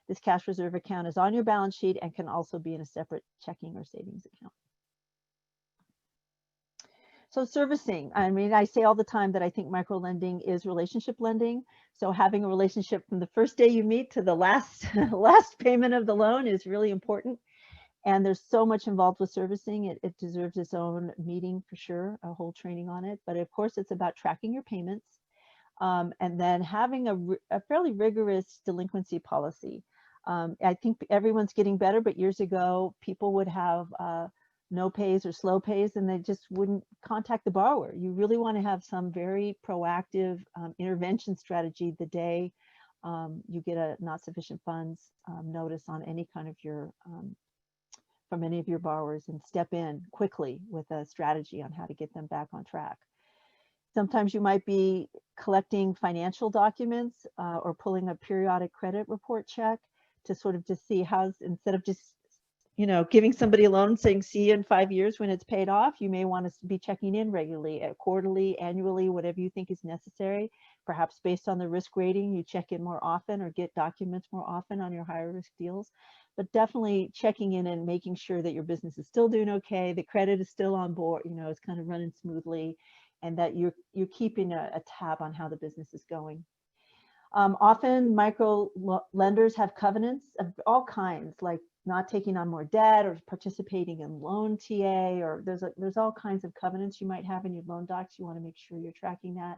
This cash reserve account is on your balance sheet and can also be in a separate checking or savings account. So servicing, I mean, I say all the time that I think micro lending is relationship lending. So having a relationship from the first day you meet to the last payment of the loan is really important. And there's so much involved with servicing. It deserves its own meeting for sure, a whole training on it. But of course, it's about tracking your payments and then having a fairly rigorous delinquency policy. I think everyone's getting better, but years ago, people would have no pays or slow pays, and they just wouldn't contact the borrower. You really want to have some very proactive intervention strategy the day you get a not sufficient funds notice on any kind of from any of your borrowers, and step in quickly with a strategy on how to get them back on track. Sometimes you might be collecting financial documents or pulling a periodic credit report check to sort of just see instead of just giving somebody a loan saying see you in 5 years when it's paid off, you may want to be checking in regularly, quarterly, annually, whatever you think is necessary. Perhaps based on the risk rating, you check in more often or get documents more often on your higher risk deals. But definitely checking in and making sure that your business is still doing okay, the credit is still on board, it's kind of running smoothly, and that you're keeping a tab on how the business is going. Often micro lenders have covenants of all kinds, like not taking on more debt or participating in loan TA, or there's all kinds of covenants you might have in your loan docs. You want to make sure you're tracking that.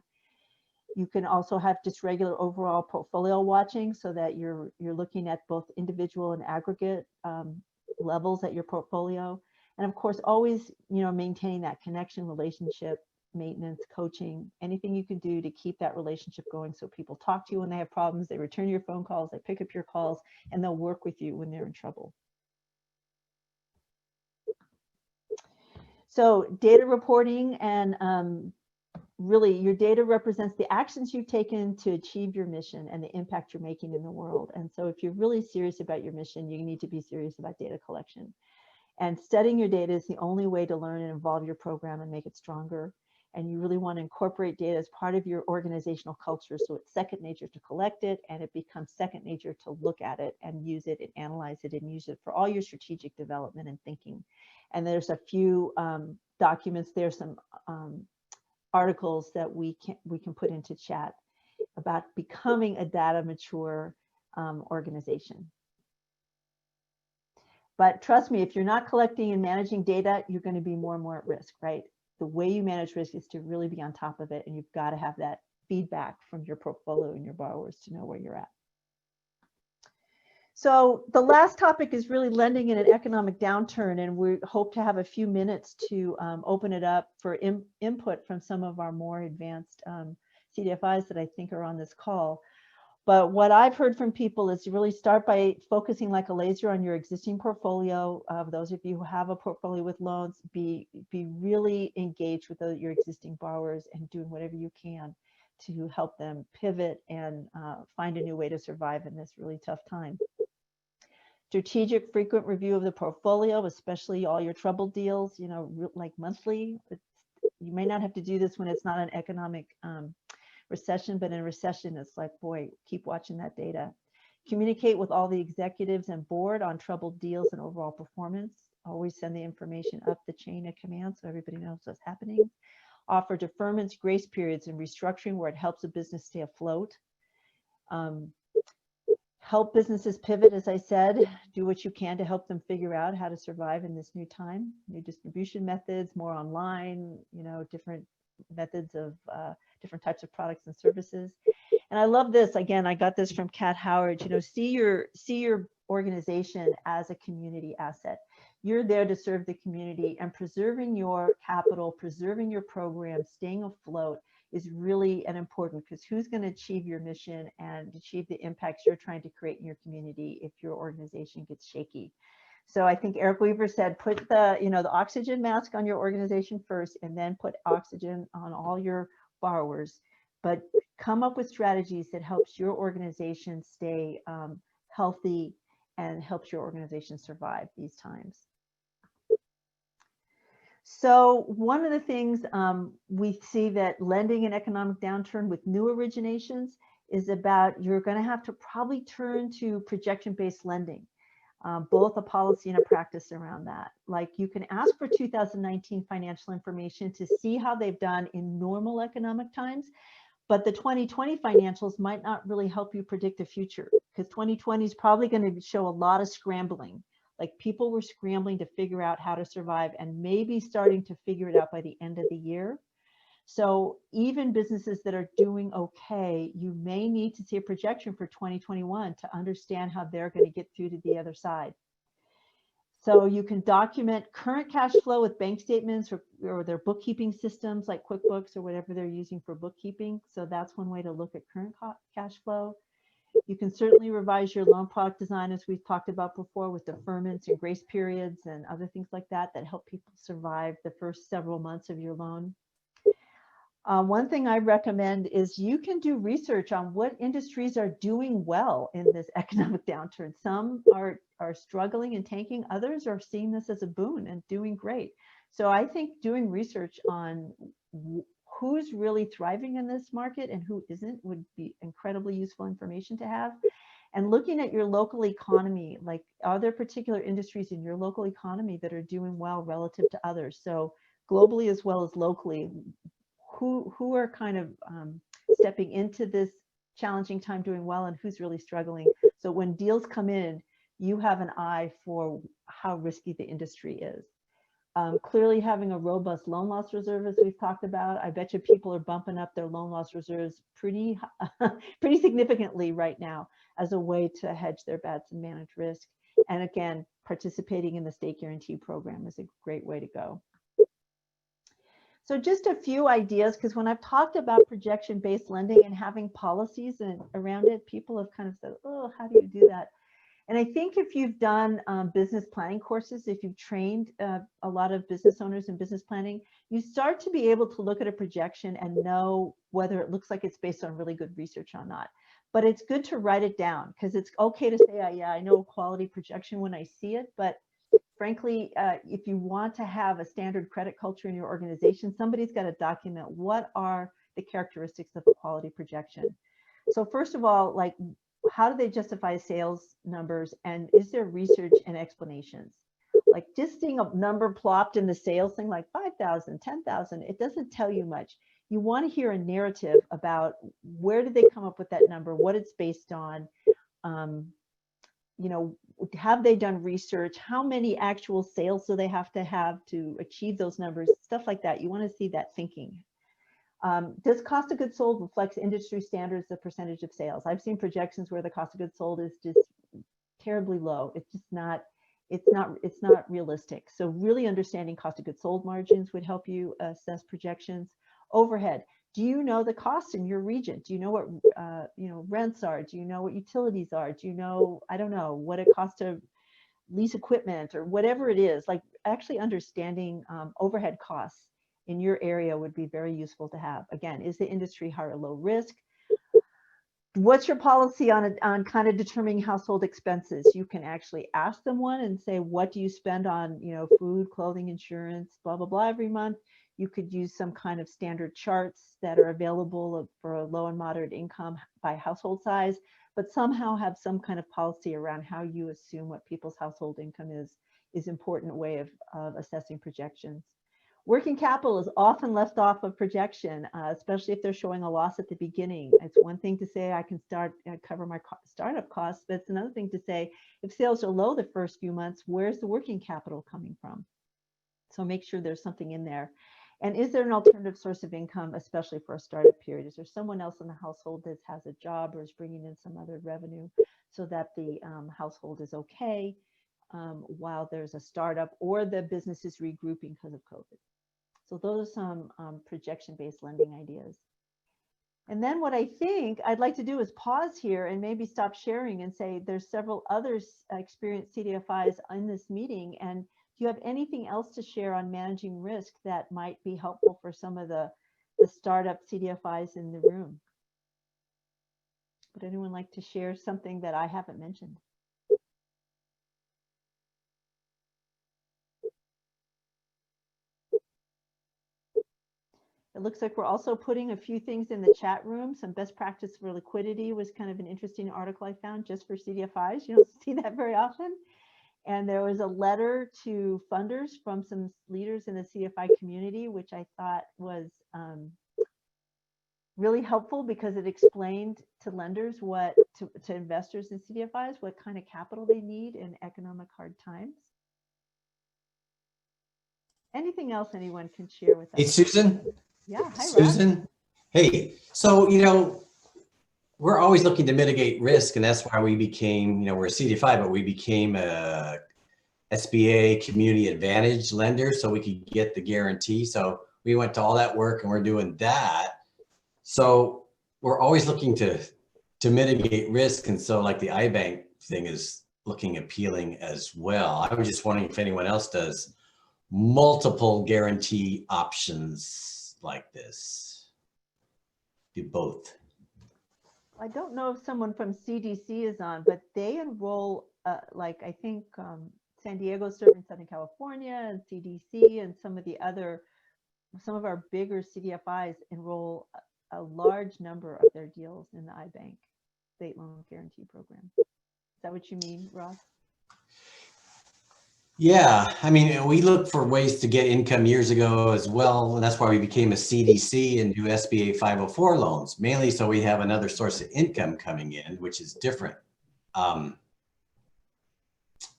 You can also have just regular overall portfolio watching so that you're looking at both individual and aggregate levels at your portfolio. And of course, always, maintaining that connection, relationship, maintenance, coaching, anything you can do to keep that relationship going so people talk to you when they have problems, they return your phone calls, they pick up your calls, and they'll work with you when they're in trouble. So data reporting and really your data represents the actions you've taken to achieve your mission and the impact you're making in the world. And so if you're really serious about your mission, you need to be serious about data collection. And studying your data is the only way to learn and evolve your program and make it stronger. And you really want to incorporate data as part of your organizational culture. So it's second nature to collect it, and it becomes second nature to look at it and use it and analyze it and use it for all your strategic development and thinking. And there's a few documents, there's some articles that we can put into chat about becoming a data mature organization. But trust me, if you're not collecting and managing data, you're going to be more and more at risk, right? The way you manage risk is to really be on top of it, and you've got to have that feedback from your portfolio and your borrowers to know where you're at. So the last topic is really lending in an economic downturn, and we hope to have a few minutes to open it up for input from some of our more advanced CDFIs that I think are on this call. But what I've heard from people is to really start by focusing like a laser on your existing portfolio. Those of you who have a portfolio with loans, be really engaged with your existing borrowers and doing whatever you can to help them pivot and find a new way to survive in this really tough time. Strategic frequent review of the portfolio, especially all your troubled deals, you know, like monthly. You may not have to do this when it's not an economic recession, but in a recession, it's like, boy, keep watching that data. Communicate with all the executives and board on troubled deals and overall performance. Always send the information up the chain of command so everybody knows what's happening. Offer deferments, grace periods, and restructuring where it helps a business stay afloat. Help businesses pivot, as I said. Do what you can to help them figure out how to survive in this new time. New distribution methods, more online, you know, different methods of different types of products and services. And I love this. Again, I got this from Kat Howard. You know, see your organization as a community asset. You're there to serve the community, and preserving your capital, preserving your program, staying afloat is really an important, because who's going to achieve your mission and achieve the impacts you're trying to create in your community if your organization gets shaky? So I think Eric Weaver said, put the, you know, the oxygen mask on your organization first, and then put oxygen on all your borrowers. But come up with strategies that helps your organization stay healthy and helps your organization survive these times. So one of the things we see that lending in economic downturn with new originations is about, you're going to have to probably turn to projection-based lending. Both a policy and a practice around that. Like, you can ask for 2019 financial information to see how they've done in normal economic times, but the 2020 financials might not really help you predict the future, because 2020 is probably going to show a lot of scrambling. Like, people were scrambling to figure out how to survive and maybe starting to figure it out by the end of the year. So even businesses that are doing okay, you may need to see a projection for 2021 to understand how they're going to get through to the other side. So you can document current cash flow with bank statements or their bookkeeping systems like QuickBooks or whatever they're using for bookkeeping. So that's one way to look at current cash flow. You can certainly revise your loan product design, as we've talked about before, with deferments and grace periods and other things like that that help people survive the first several months of your loan. One thing I recommend is you can do research on what industries are doing well in this economic downturn. Some are struggling and tanking, others are seeing this as a boon and doing great. So I think doing research on who's really thriving in this market and who isn't would be incredibly useful information to have. And looking at your local economy, like, are there particular industries in your local economy that are doing well relative to others? So globally as well as locally, who are kind of stepping into this challenging time doing well, and who's really struggling. So when deals come in, you have an eye for how risky the industry is. Clearly having a robust loan loss reserve, as we've talked about. I bet you people are bumping up their loan loss reserves pretty significantly right now as a way to hedge their bets and manage risk. And again, participating in the state guarantee program is a great way to go. So just a few ideas, because when I've talked about projection-based lending and having policies around it, people have kind of said, oh, how do you do that? And I think if you've done business planning courses, if you've trained a lot of business owners in business planning, you start to be able to look at a projection and know whether it looks like it's based on really good research or not. But it's good to write it down, because it's okay to say, yeah, I know a quality projection when I see it. But frankly, if you want to have a standard credit culture in your organization, somebody's got to document what are the characteristics of a quality projection. So first of all, like, how do they justify sales numbers, and is there research and explanations? Like, just seeing a number plopped in the sales thing like 5,000, 10,000, it doesn't tell you much. You want to hear a narrative about where did they come up with that number, what it's based on, you know, have they done research, how many actual sales do they have to achieve those numbers, stuff like that. You want to see that thinking. Does cost of goods sold reflects industry standards, the percentage of sales? I've seen projections where the cost of goods sold is just terribly low. It's just not, it's not realistic. So really understanding cost of goods sold margins would help you assess projections. Overhead. Do you know the costs in your region? Do you know what you know, rents are? Do you know what utilities are? Do you know, I don't know, what it costs to lease equipment or whatever it is? Like, actually understanding overhead costs in your area would be very useful to have. Again, is the industry high or low risk? What's your policy on kind of determining household expenses? You can actually ask them one and say, what do you spend on, you know, food, clothing, insurance, blah, blah, blah, every month? You could use some kind of standard charts that are available for a low and moderate income by household size, but somehow have some kind of policy around how you assume what people's household income is important way of assessing projections. Working capital is often left off of projection, especially if they're showing a loss at the beginning. It's one thing to say I can cover my startup costs, but it's another thing to say if sales are low the first few months, where's the working capital coming from? So make sure there's something in there. And is there an alternative source of income, especially for a startup period? Is there someone else in the household that has a job or is bringing in some other revenue so that the household is okay while there's a startup or the business is regrouping because of COVID? So those are some projection-based lending ideas. And then what I think I'd like to do is pause here and maybe stop sharing and say there's several others experienced CDFIs in this meeting. And do you have anything else to share on managing risk that might be helpful for some of the startup CDFIs in the room? Would anyone like to share something that I haven't mentioned? It looks like we're also putting a few things in the chat room. Some best practice for liquidity was kind of an interesting article I found just for CDFIs. You don't see that very often. And there was a letter to funders from some leaders in the CDFI community, which I thought was really helpful because it explained to lenders to investors in CDFIs, what kind of capital they need in economic hard times. Anything else anyone can share with us? Hey, Susan. Yeah, hi, Susan. Rob. Hey, so, you know, we're always looking to mitigate risk, and that's why we became, you know, we're a CDFI, but we became a SBA community advantage lender so we could get the guarantee. So we went to all that work and we're doing that. So we're always looking to mitigate risk. And so like the IBank thing is looking appealing as well. I was just wondering if anyone else does multiple guarantee options like this. Do both. I don't know if someone from CDC is on, but they enroll, like I think San Diego serving Southern California and CDC and some of our bigger CDFIs enroll a large number of their deals in the IBank state loan guarantee program. Is that what you mean, Ross? Yeah, I mean, we looked for ways to get income years ago as well, and that's why we became a CDC and do SBA 504 loans, mainly so we have another source of income coming in, which is different. I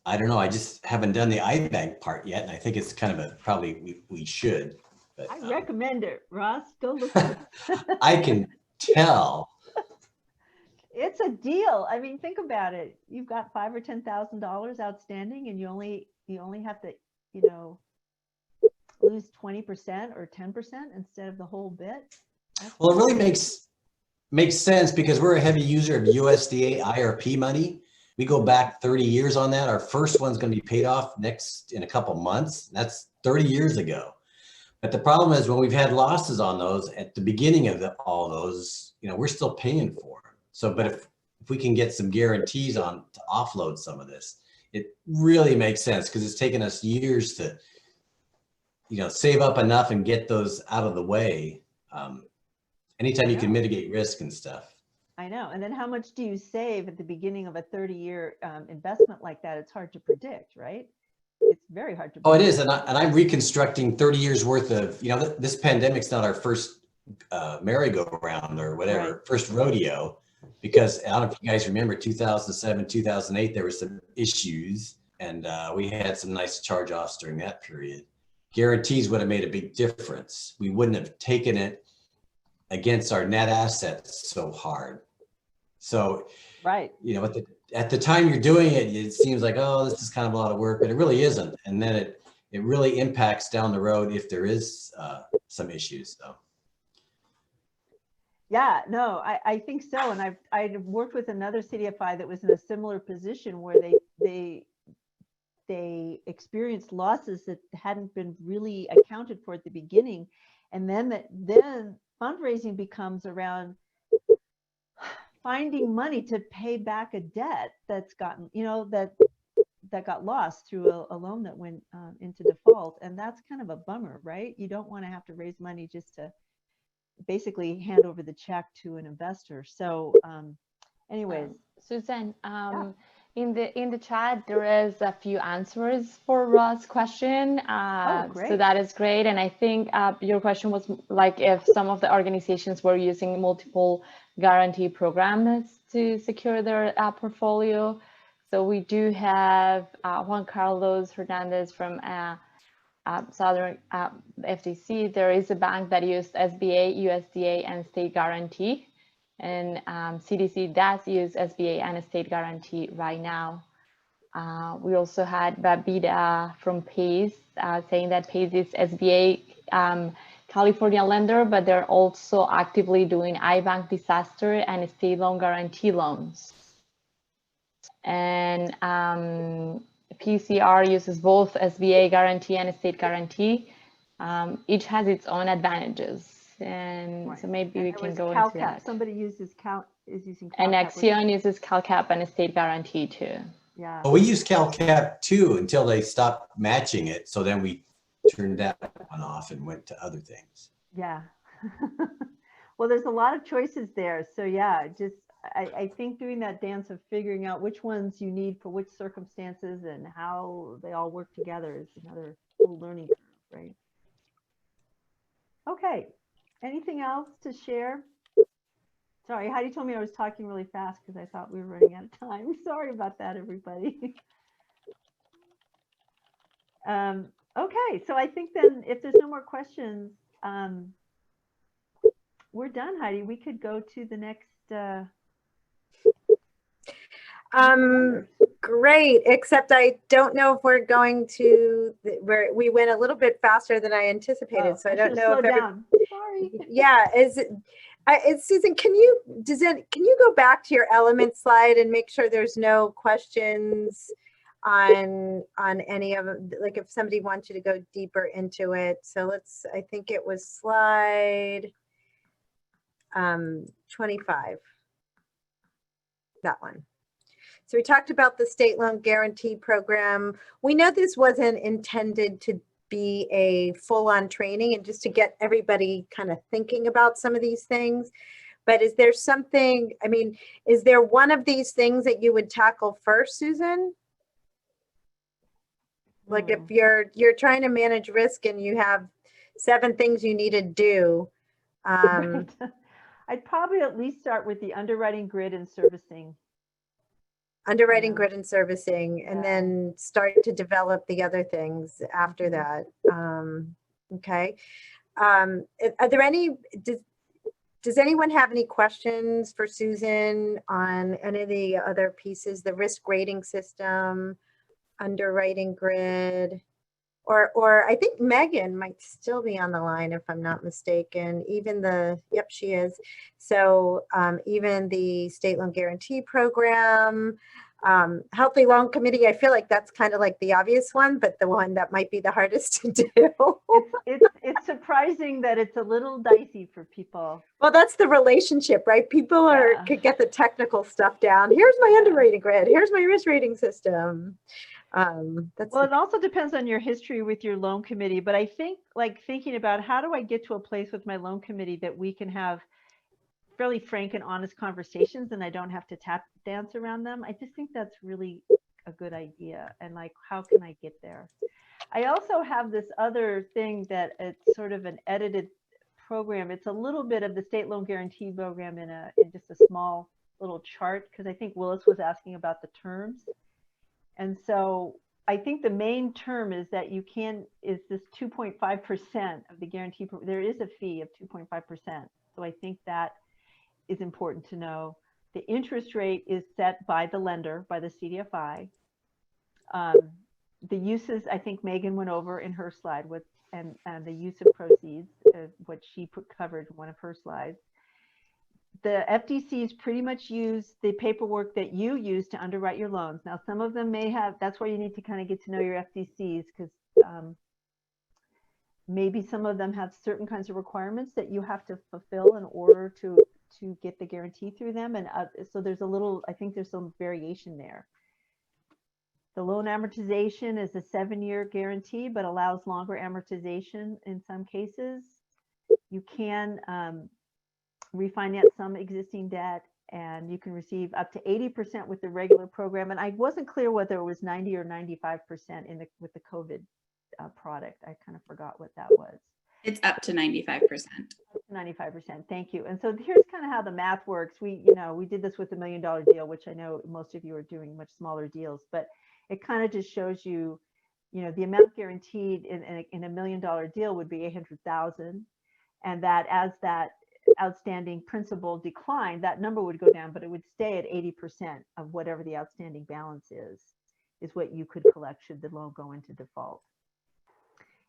don't know, I just haven't done the IBank part yet, and I think it's kind of probably we should. But, I recommend it, Ross. Go look at it. I can tell. It's a deal. I mean, think about it. You've got $5,000 or $10,000 outstanding, and you only have to, you know, lose 20% or 10% instead of the whole bit. Well, it really makes sense because we're a heavy user of USDA IRP money. We go back 30 years on that. Our first one's going to be paid off in a couple months. That's 30 years ago. But the problem is when we've had losses on those at the beginning of all those, we're still paying for them. So, but if we can get some guarantees on to offload some of this, it really makes sense because it's taken us years to, save up enough and get those out of the way. Anytime you can mitigate risk and stuff. I know. And then how much do you save at the beginning of a 30-year investment like that? It's hard to predict, right? It's very hard to predict. Oh, it is. And I'm reconstructing 30 years worth of, this pandemic's not our first merry-go-round or whatever, right. First rodeo, because I don't know if you guys remember 2007, 2008, there were some issues and we had some nice charge-offs during that period. Guarantees would have made a big difference. We wouldn't have taken it against our net assets so hard. So, right. At the time you're doing it, it seems like, oh, this is kind of a lot of work, but it really isn't. And then it really impacts down the road if there is some issues. So. Yeah, no, I think so. And I've worked with another CDFI that was in a similar position where they experienced losses that hadn't been really accounted for at the beginning. And then fundraising becomes around finding money to pay back a debt that's gotten, that got lost through a loan that went into default. And that's kind of a bummer, right? You don't want to have to raise money just to basically hand over the check to an investor. So anyways. Susan, in the chat, there is a few answers for Ross' question. Great. So that is great. And I think your question was like if some of the organizations were using multiple guarantee programs to secure their portfolio. So we do have Juan Carlos Hernandez from Southern FDC. There is a bank that used SBA, USDA, and state guarantee. And CDC does use SBA and a state guarantee right now. We also had Babida from PACE saying that PACE is SBA California lender, but they're also actively doing IBank disaster and state loan guarantee loans. And PCR uses both SBA guarantee and a state guarantee. Each has its own advantages. And so maybe we can go into that. Somebody uses is using CalCap. And Axion uses CalCap and a state guarantee too. Yeah. Well, we use CalCap too until they stopped matching it. So then we turned that one off and went to other things. Yeah. Well, there's a lot of choices there. So yeah, I think doing that dance of figuring out which ones you need for which circumstances and how they all work together is another little learning curve, right? Okay. Anything else to share? Sorry, Heidi told me I was talking really fast because I thought we were running out of time. Sorry about that, everybody. Okay, so I think then if there's no more questions, we're done, Heidi. We could go to the next. Great, except I don't know if we're going to, we went a little bit faster than I anticipated. So I don't know if Sorry. Yeah, Susan, can you go back to your element slide and make sure there's no questions on any of them, like if somebody wants you to go deeper into it. So I think it was slide 25, that one. So we talked about the state loan guarantee program. We know this wasn't intended to be a full-on training and just to get everybody kind of thinking about some of these things. But is there something, I mean, is there one of these things that you would tackle first, Susan? Like if you're trying to manage risk and you have 7 things you need to do. I'd probably at least start with the underwriting grid and servicing. Underwriting, grid, and servicing, and then start to develop the other things after that. Okay. Are there any, does anyone have any questions for Susan on any of the other pieces, the risk rating system, underwriting grid, or I think Megan might still be on the line if I'm not mistaken. Even yep, she is. So even the state loan guarantee program, Healthy loan committee, I feel like that's kind of like the obvious one, but the one that might be the hardest to do. It's surprising that it's a little dicey for people. Well, that's the relationship, right? People could get the technical stuff down. Here's my underwriting grid. Here's my risk rating system. Well, it also depends on your history with your loan committee, but I think like thinking about how do I get to a place with my loan committee that we can have fairly frank and honest conversations and I don't have to tap dance around them. I just think that's really a good idea. And like, how can I get there? I also have this other thing that it's sort of an edited program. It's a little bit of the state loan guarantee program in just a small little chart, because I think Willis was asking about the terms. And so I think the main term is that is this 2.5% of the guarantee. There is a fee of 2.5%. So I think that is important to know. The interest rate is set by the lender, by the CDFI. The uses, I think Megan went over in her slide and the use of proceeds, what she covered in one of her slides. The FDCs pretty much use the paperwork that you use to underwrite your loans. Now, some of them may have, that's where you need to kind of get to know your FDCs, because maybe some of them have certain kinds of requirements that you have to fulfill in order to get the guarantee through them. And so there's I think there's some variation there. The loan amortization is a 7-year guarantee, but allows longer amortization in some cases. You can refinance some existing debt, and you can receive up to 80% with the regular program. And I wasn't clear whether it was 90 or 95% with the COVID product. I kind of forgot what that was. It's up to 95%. 95%. Thank you. And so here's kind of how the math works. We did this with the $1 million deal, which I know most of you are doing much smaller deals, but it kind of just shows you, the amount guaranteed in a $1 million deal would be 800,000, and that as that outstanding principal declined, that number would go down, but it would stay at 80% of whatever the outstanding balance is what you could collect should the loan go into default.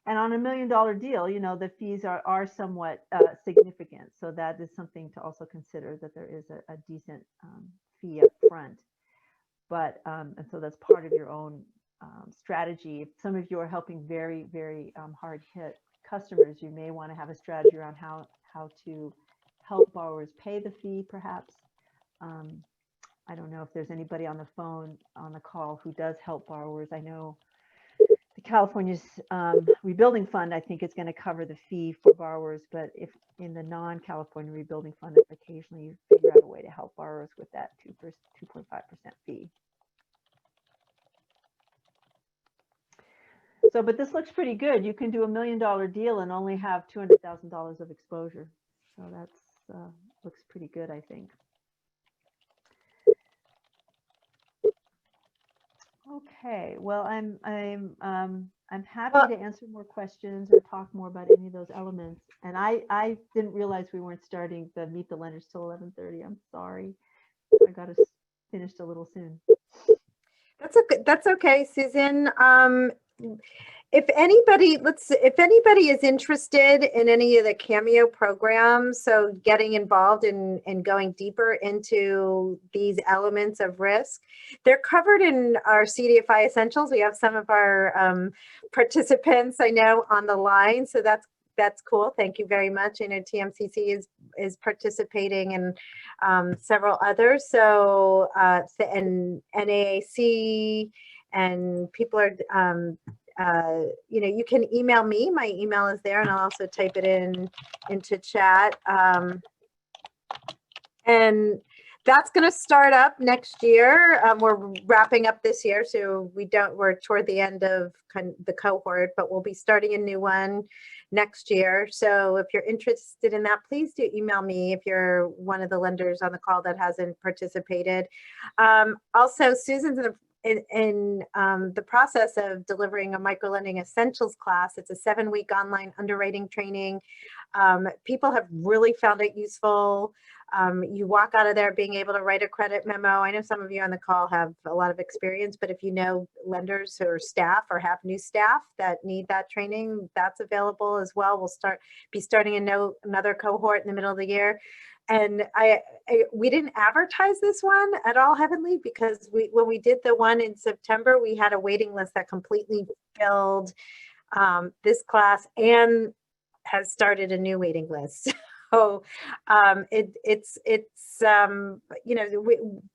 And on a $1 million deal, the fees are somewhat significant. So that is something to also consider, that there is a decent fee up front. But and so that's part of your own strategy. If some of you are helping very, very hard hit customers, you may want to have a strategy around how to help borrowers pay the fee, perhaps. I don't know if there's anybody on the phone, on the call, who does help borrowers. I know the California's Rebuilding Fund, I think, is going to cover the fee for borrowers, but if in the non-California Rebuilding Fund, if occasionally you figure out a way to help borrowers with that 2.5% fee. So, but this looks pretty good. You can do $1 million deal and only have $200,000 of exposure. So that's looks pretty good, I think. Okay, well, I'm happy to answer more questions or talk more about any of those elements. And I didn't realize we weren't starting the Meet the Lenders till 11:30. I'm sorry. I got us finished a little soon. That's okay, Susan. If anybody is interested in any of the Cameo programs, so getting involved in going deeper into these elements of risk, they're covered in our CDFI Essentials. We have some of our participants, I know, on the line, so that's cool. Thank you very much. I know TMCC is participating and several others. So and NAAC, and people are you can email me. My email is there, and I'll also type it into chat. And that's going to start up next year. We're wrapping up this year, so we're toward the end of the cohort, but we'll be starting a new one next year. So if you're interested in that, please do email me if you're one of the lenders on the call that hasn't participated. Also, Susan's in the process of delivering a microlending essentials class. It's a 7-week online underwriting training. People have really found it useful. you walk out of there being able to write a credit memo. I know some of you on the call have a lot of experience, but if you know lenders or staff or have new staff that need that training, that's available as well. We'll be starting another cohort in the middle of the year. And we didn't advertise this one at all heavily, because when we did the one in September, we had a waiting list that completely filled this class and has started a new waiting list. So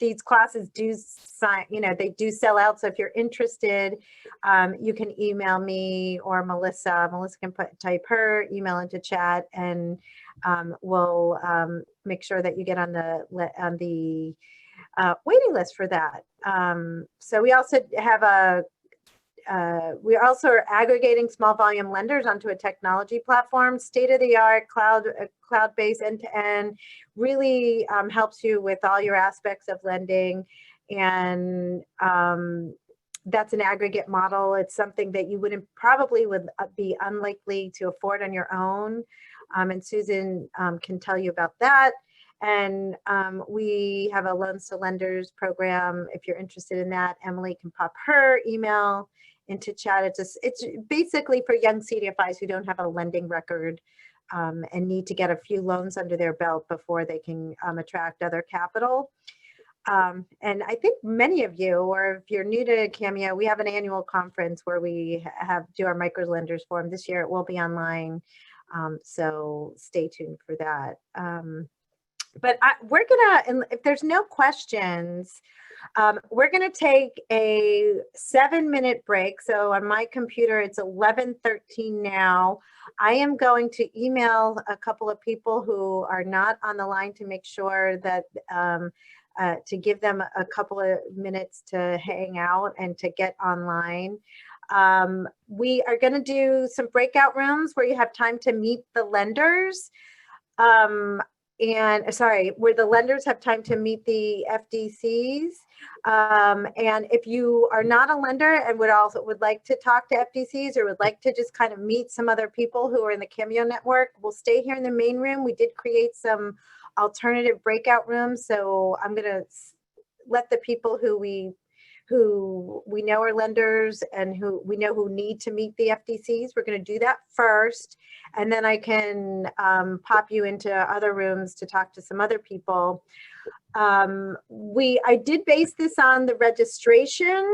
these classes do sign, they do sell out. So if you're interested, you can email me or Melissa. Melissa can type her email into chat, and we'll make sure that you get on the waiting list for that. So we also have we also are aggregating small volume lenders onto a technology platform, state-of-the-art cloud-based end-to-end, really helps you with all your aspects of lending. And that's an aggregate model. It's something that you would be unlikely to afford on your own. And Susan can tell you about that. And we have a loans to lenders program. If you're interested in that, Emily can pop her email into chat. It's basically for young CDFIs who don't have a lending record and need to get a few loans under their belt before they can attract other capital. And I think many of you, or if you're new to Cameo, we have an annual conference where we do our micro lenders forum. This year it will be online, so stay tuned for that. But we're gonna, if there's no questions, we're gonna take a 7-minute break. So on my computer, it's 11:13 now. I am going to email a couple of people who are not on the line to make sure that, to give them a couple of minutes to hang out and to get online. We are gonna do some breakout rooms where you have time to meet the lenders. Where the lenders have time to meet the FDCs. And if you are not a lender and would like to talk to FDCs or would like to just kind of meet some other people who are in the Cameo network, we'll stay here in the main room. We did create some alternative breakout rooms. So I'm gonna let the people who we know are lenders and who we know who need to meet the FDCs. We're going to do that first, and then I can pop you into other rooms to talk to some other people. I did base this on the registration,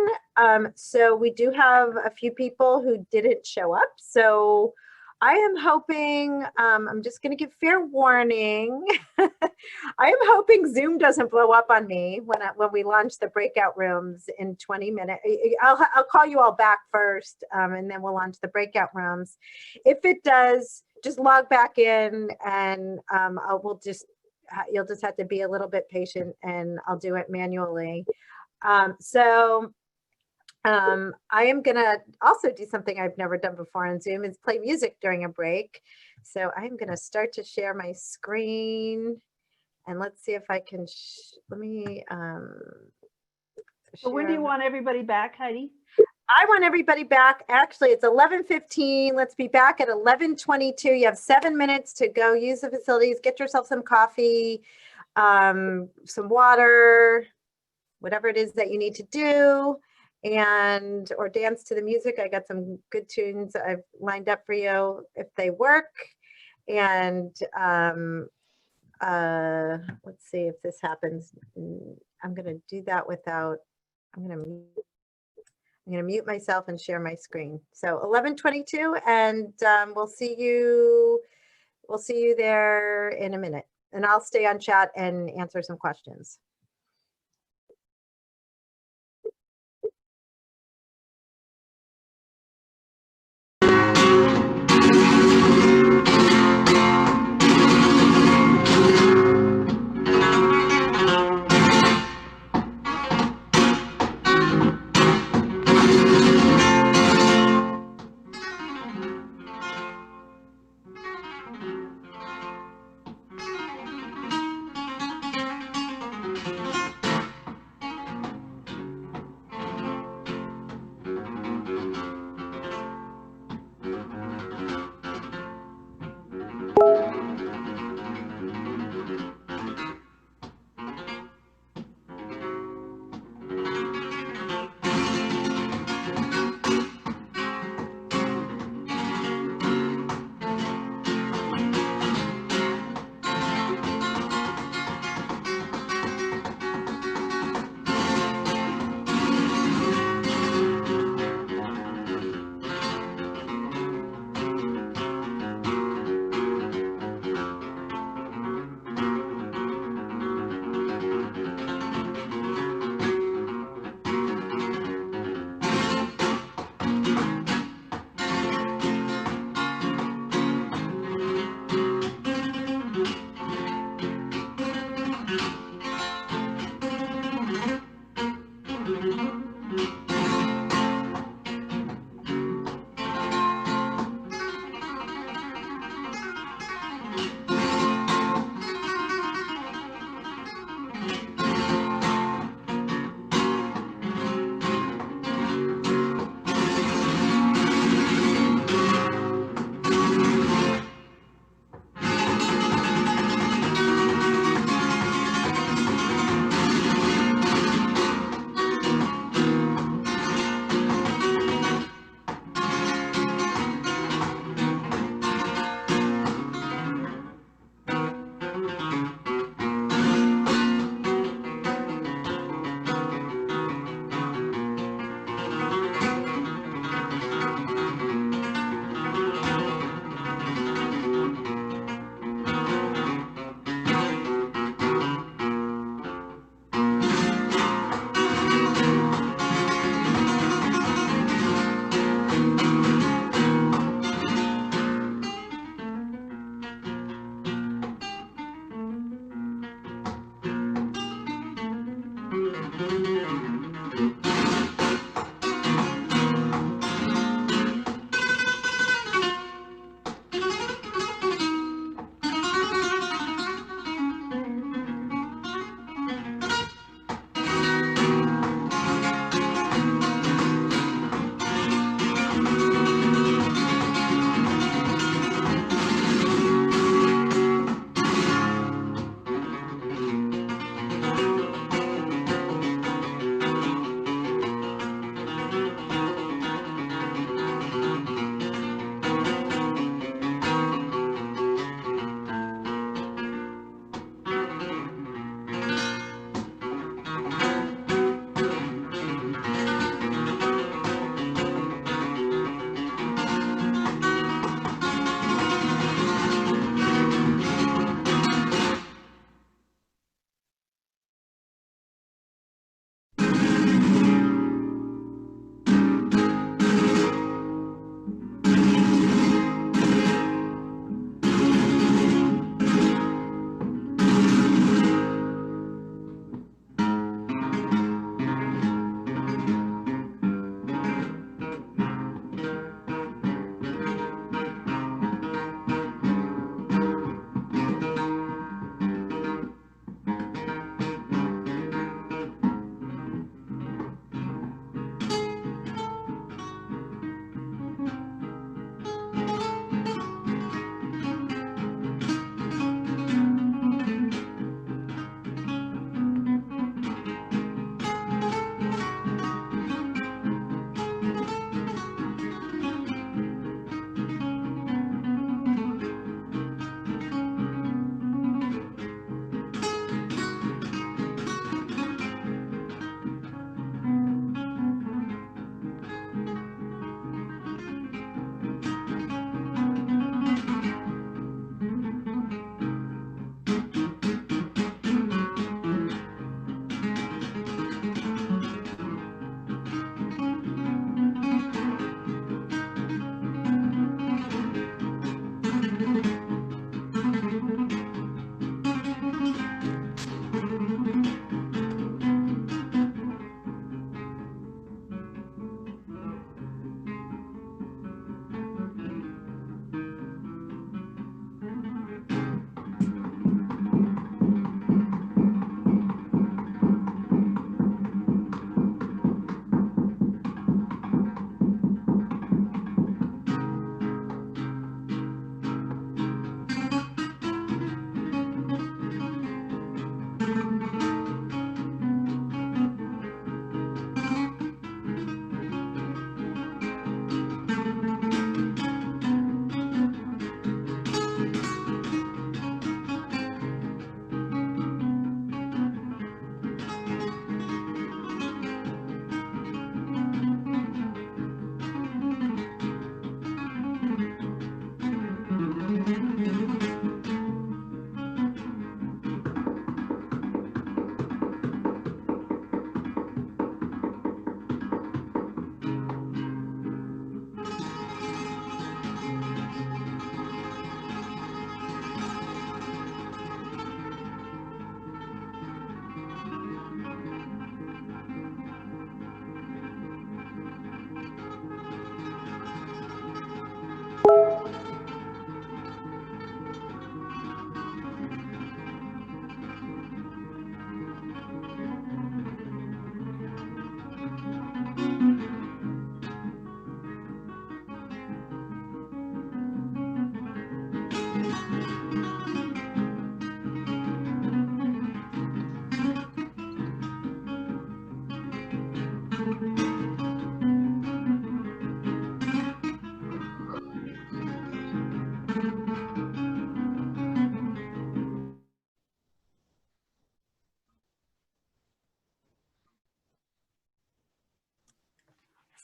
so we do have a few people who didn't show up. So I am hoping, I'm just going to give fair warning. I am hoping Zoom doesn't blow up on me when we launch the breakout rooms in 20 minutes. I'll call you all back first, and then we'll launch the breakout rooms. If it does, just log back in, and you'll just have to be a little bit patient, and I'll do it manually. I am gonna also do something I've never done before on Zoom, is play music during a break. So I'm gonna start to share my screen, and let's see if I can, let me, So when do you want everybody back, Heidi? I want everybody back. Actually, it's 11:15. Let's be back at 11:22. You have 7 minutes to go use the facilities, get yourself some coffee, some water, whatever it is that you need to do, or dance to the music. I got some good tunes I've lined up for you if they work. And let's see if this happens. I'm going to do that without, I'm going to mute myself and share my screen. So 11:22, and we'll see you there in a minute. And I'll stay on chat and answer some questions.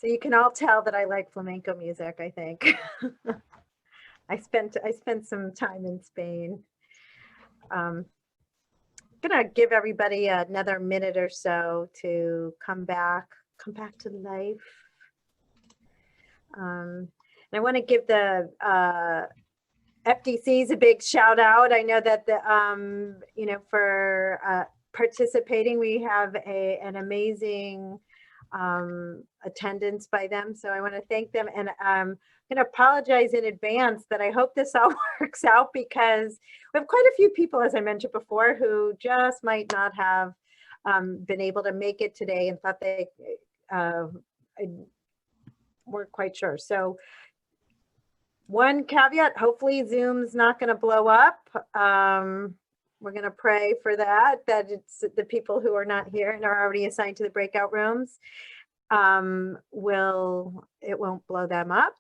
So you can all tell that I like flamenco music, I think. I spent some time in Spain. Gonna give everybody another minute or so to come back to life. And I want to give the FDCs a big shout out. I know that the you know, for participating, we have an amazing attendance by them. So I want to thank them, and I'm going to apologize in advance that I hope this all works out, because we have quite a few people, as I mentioned before, who just might not have been able to make it today and thought they weren't quite sure. So one caveat, hopefully Zoom's not going to blow up. We're going to pray for that it's the people who are not here and are already assigned to the breakout rooms, it won't blow them up.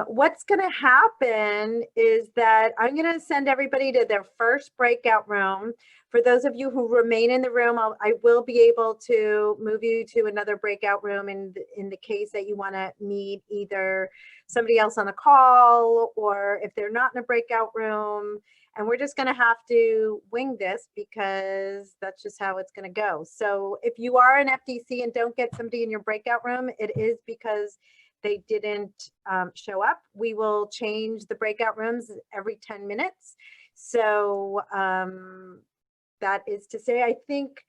What's going to happen is that I'm going to send everybody to their first breakout room. For those of you who remain in the room, I will be able to move you to another breakout room in the case that you want to meet either somebody else on the call, or if they're not in a breakout room. And we're just going to have to wing this, because that's just how it's going to go. So if you are an FDC and don't get somebody in your breakout room, it is because they didn't show up. We will change the breakout rooms every 10 minutes. So that is to say, I think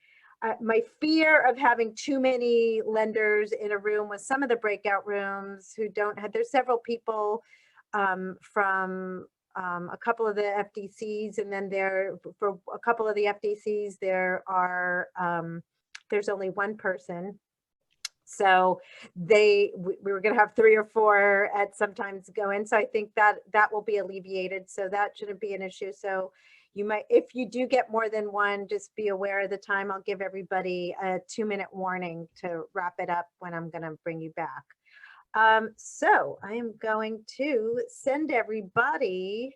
my fear of having too many lenders in a room with some of the breakout rooms who don't have, there's several people from a couple of the FDCs, and then for a couple of the FDCs, there's only one person. So we were going to have 3 or 4 at sometimes go in. So I think that will be alleviated. So that shouldn't be an issue. So you might, if you do get more than one, just be aware of the time. I'll give everybody a 2-minute warning to wrap it up when I'm going to bring you back. So I am going to send everybody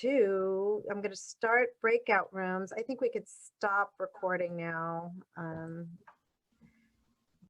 I'm going to start breakout rooms. I think we could stop recording now.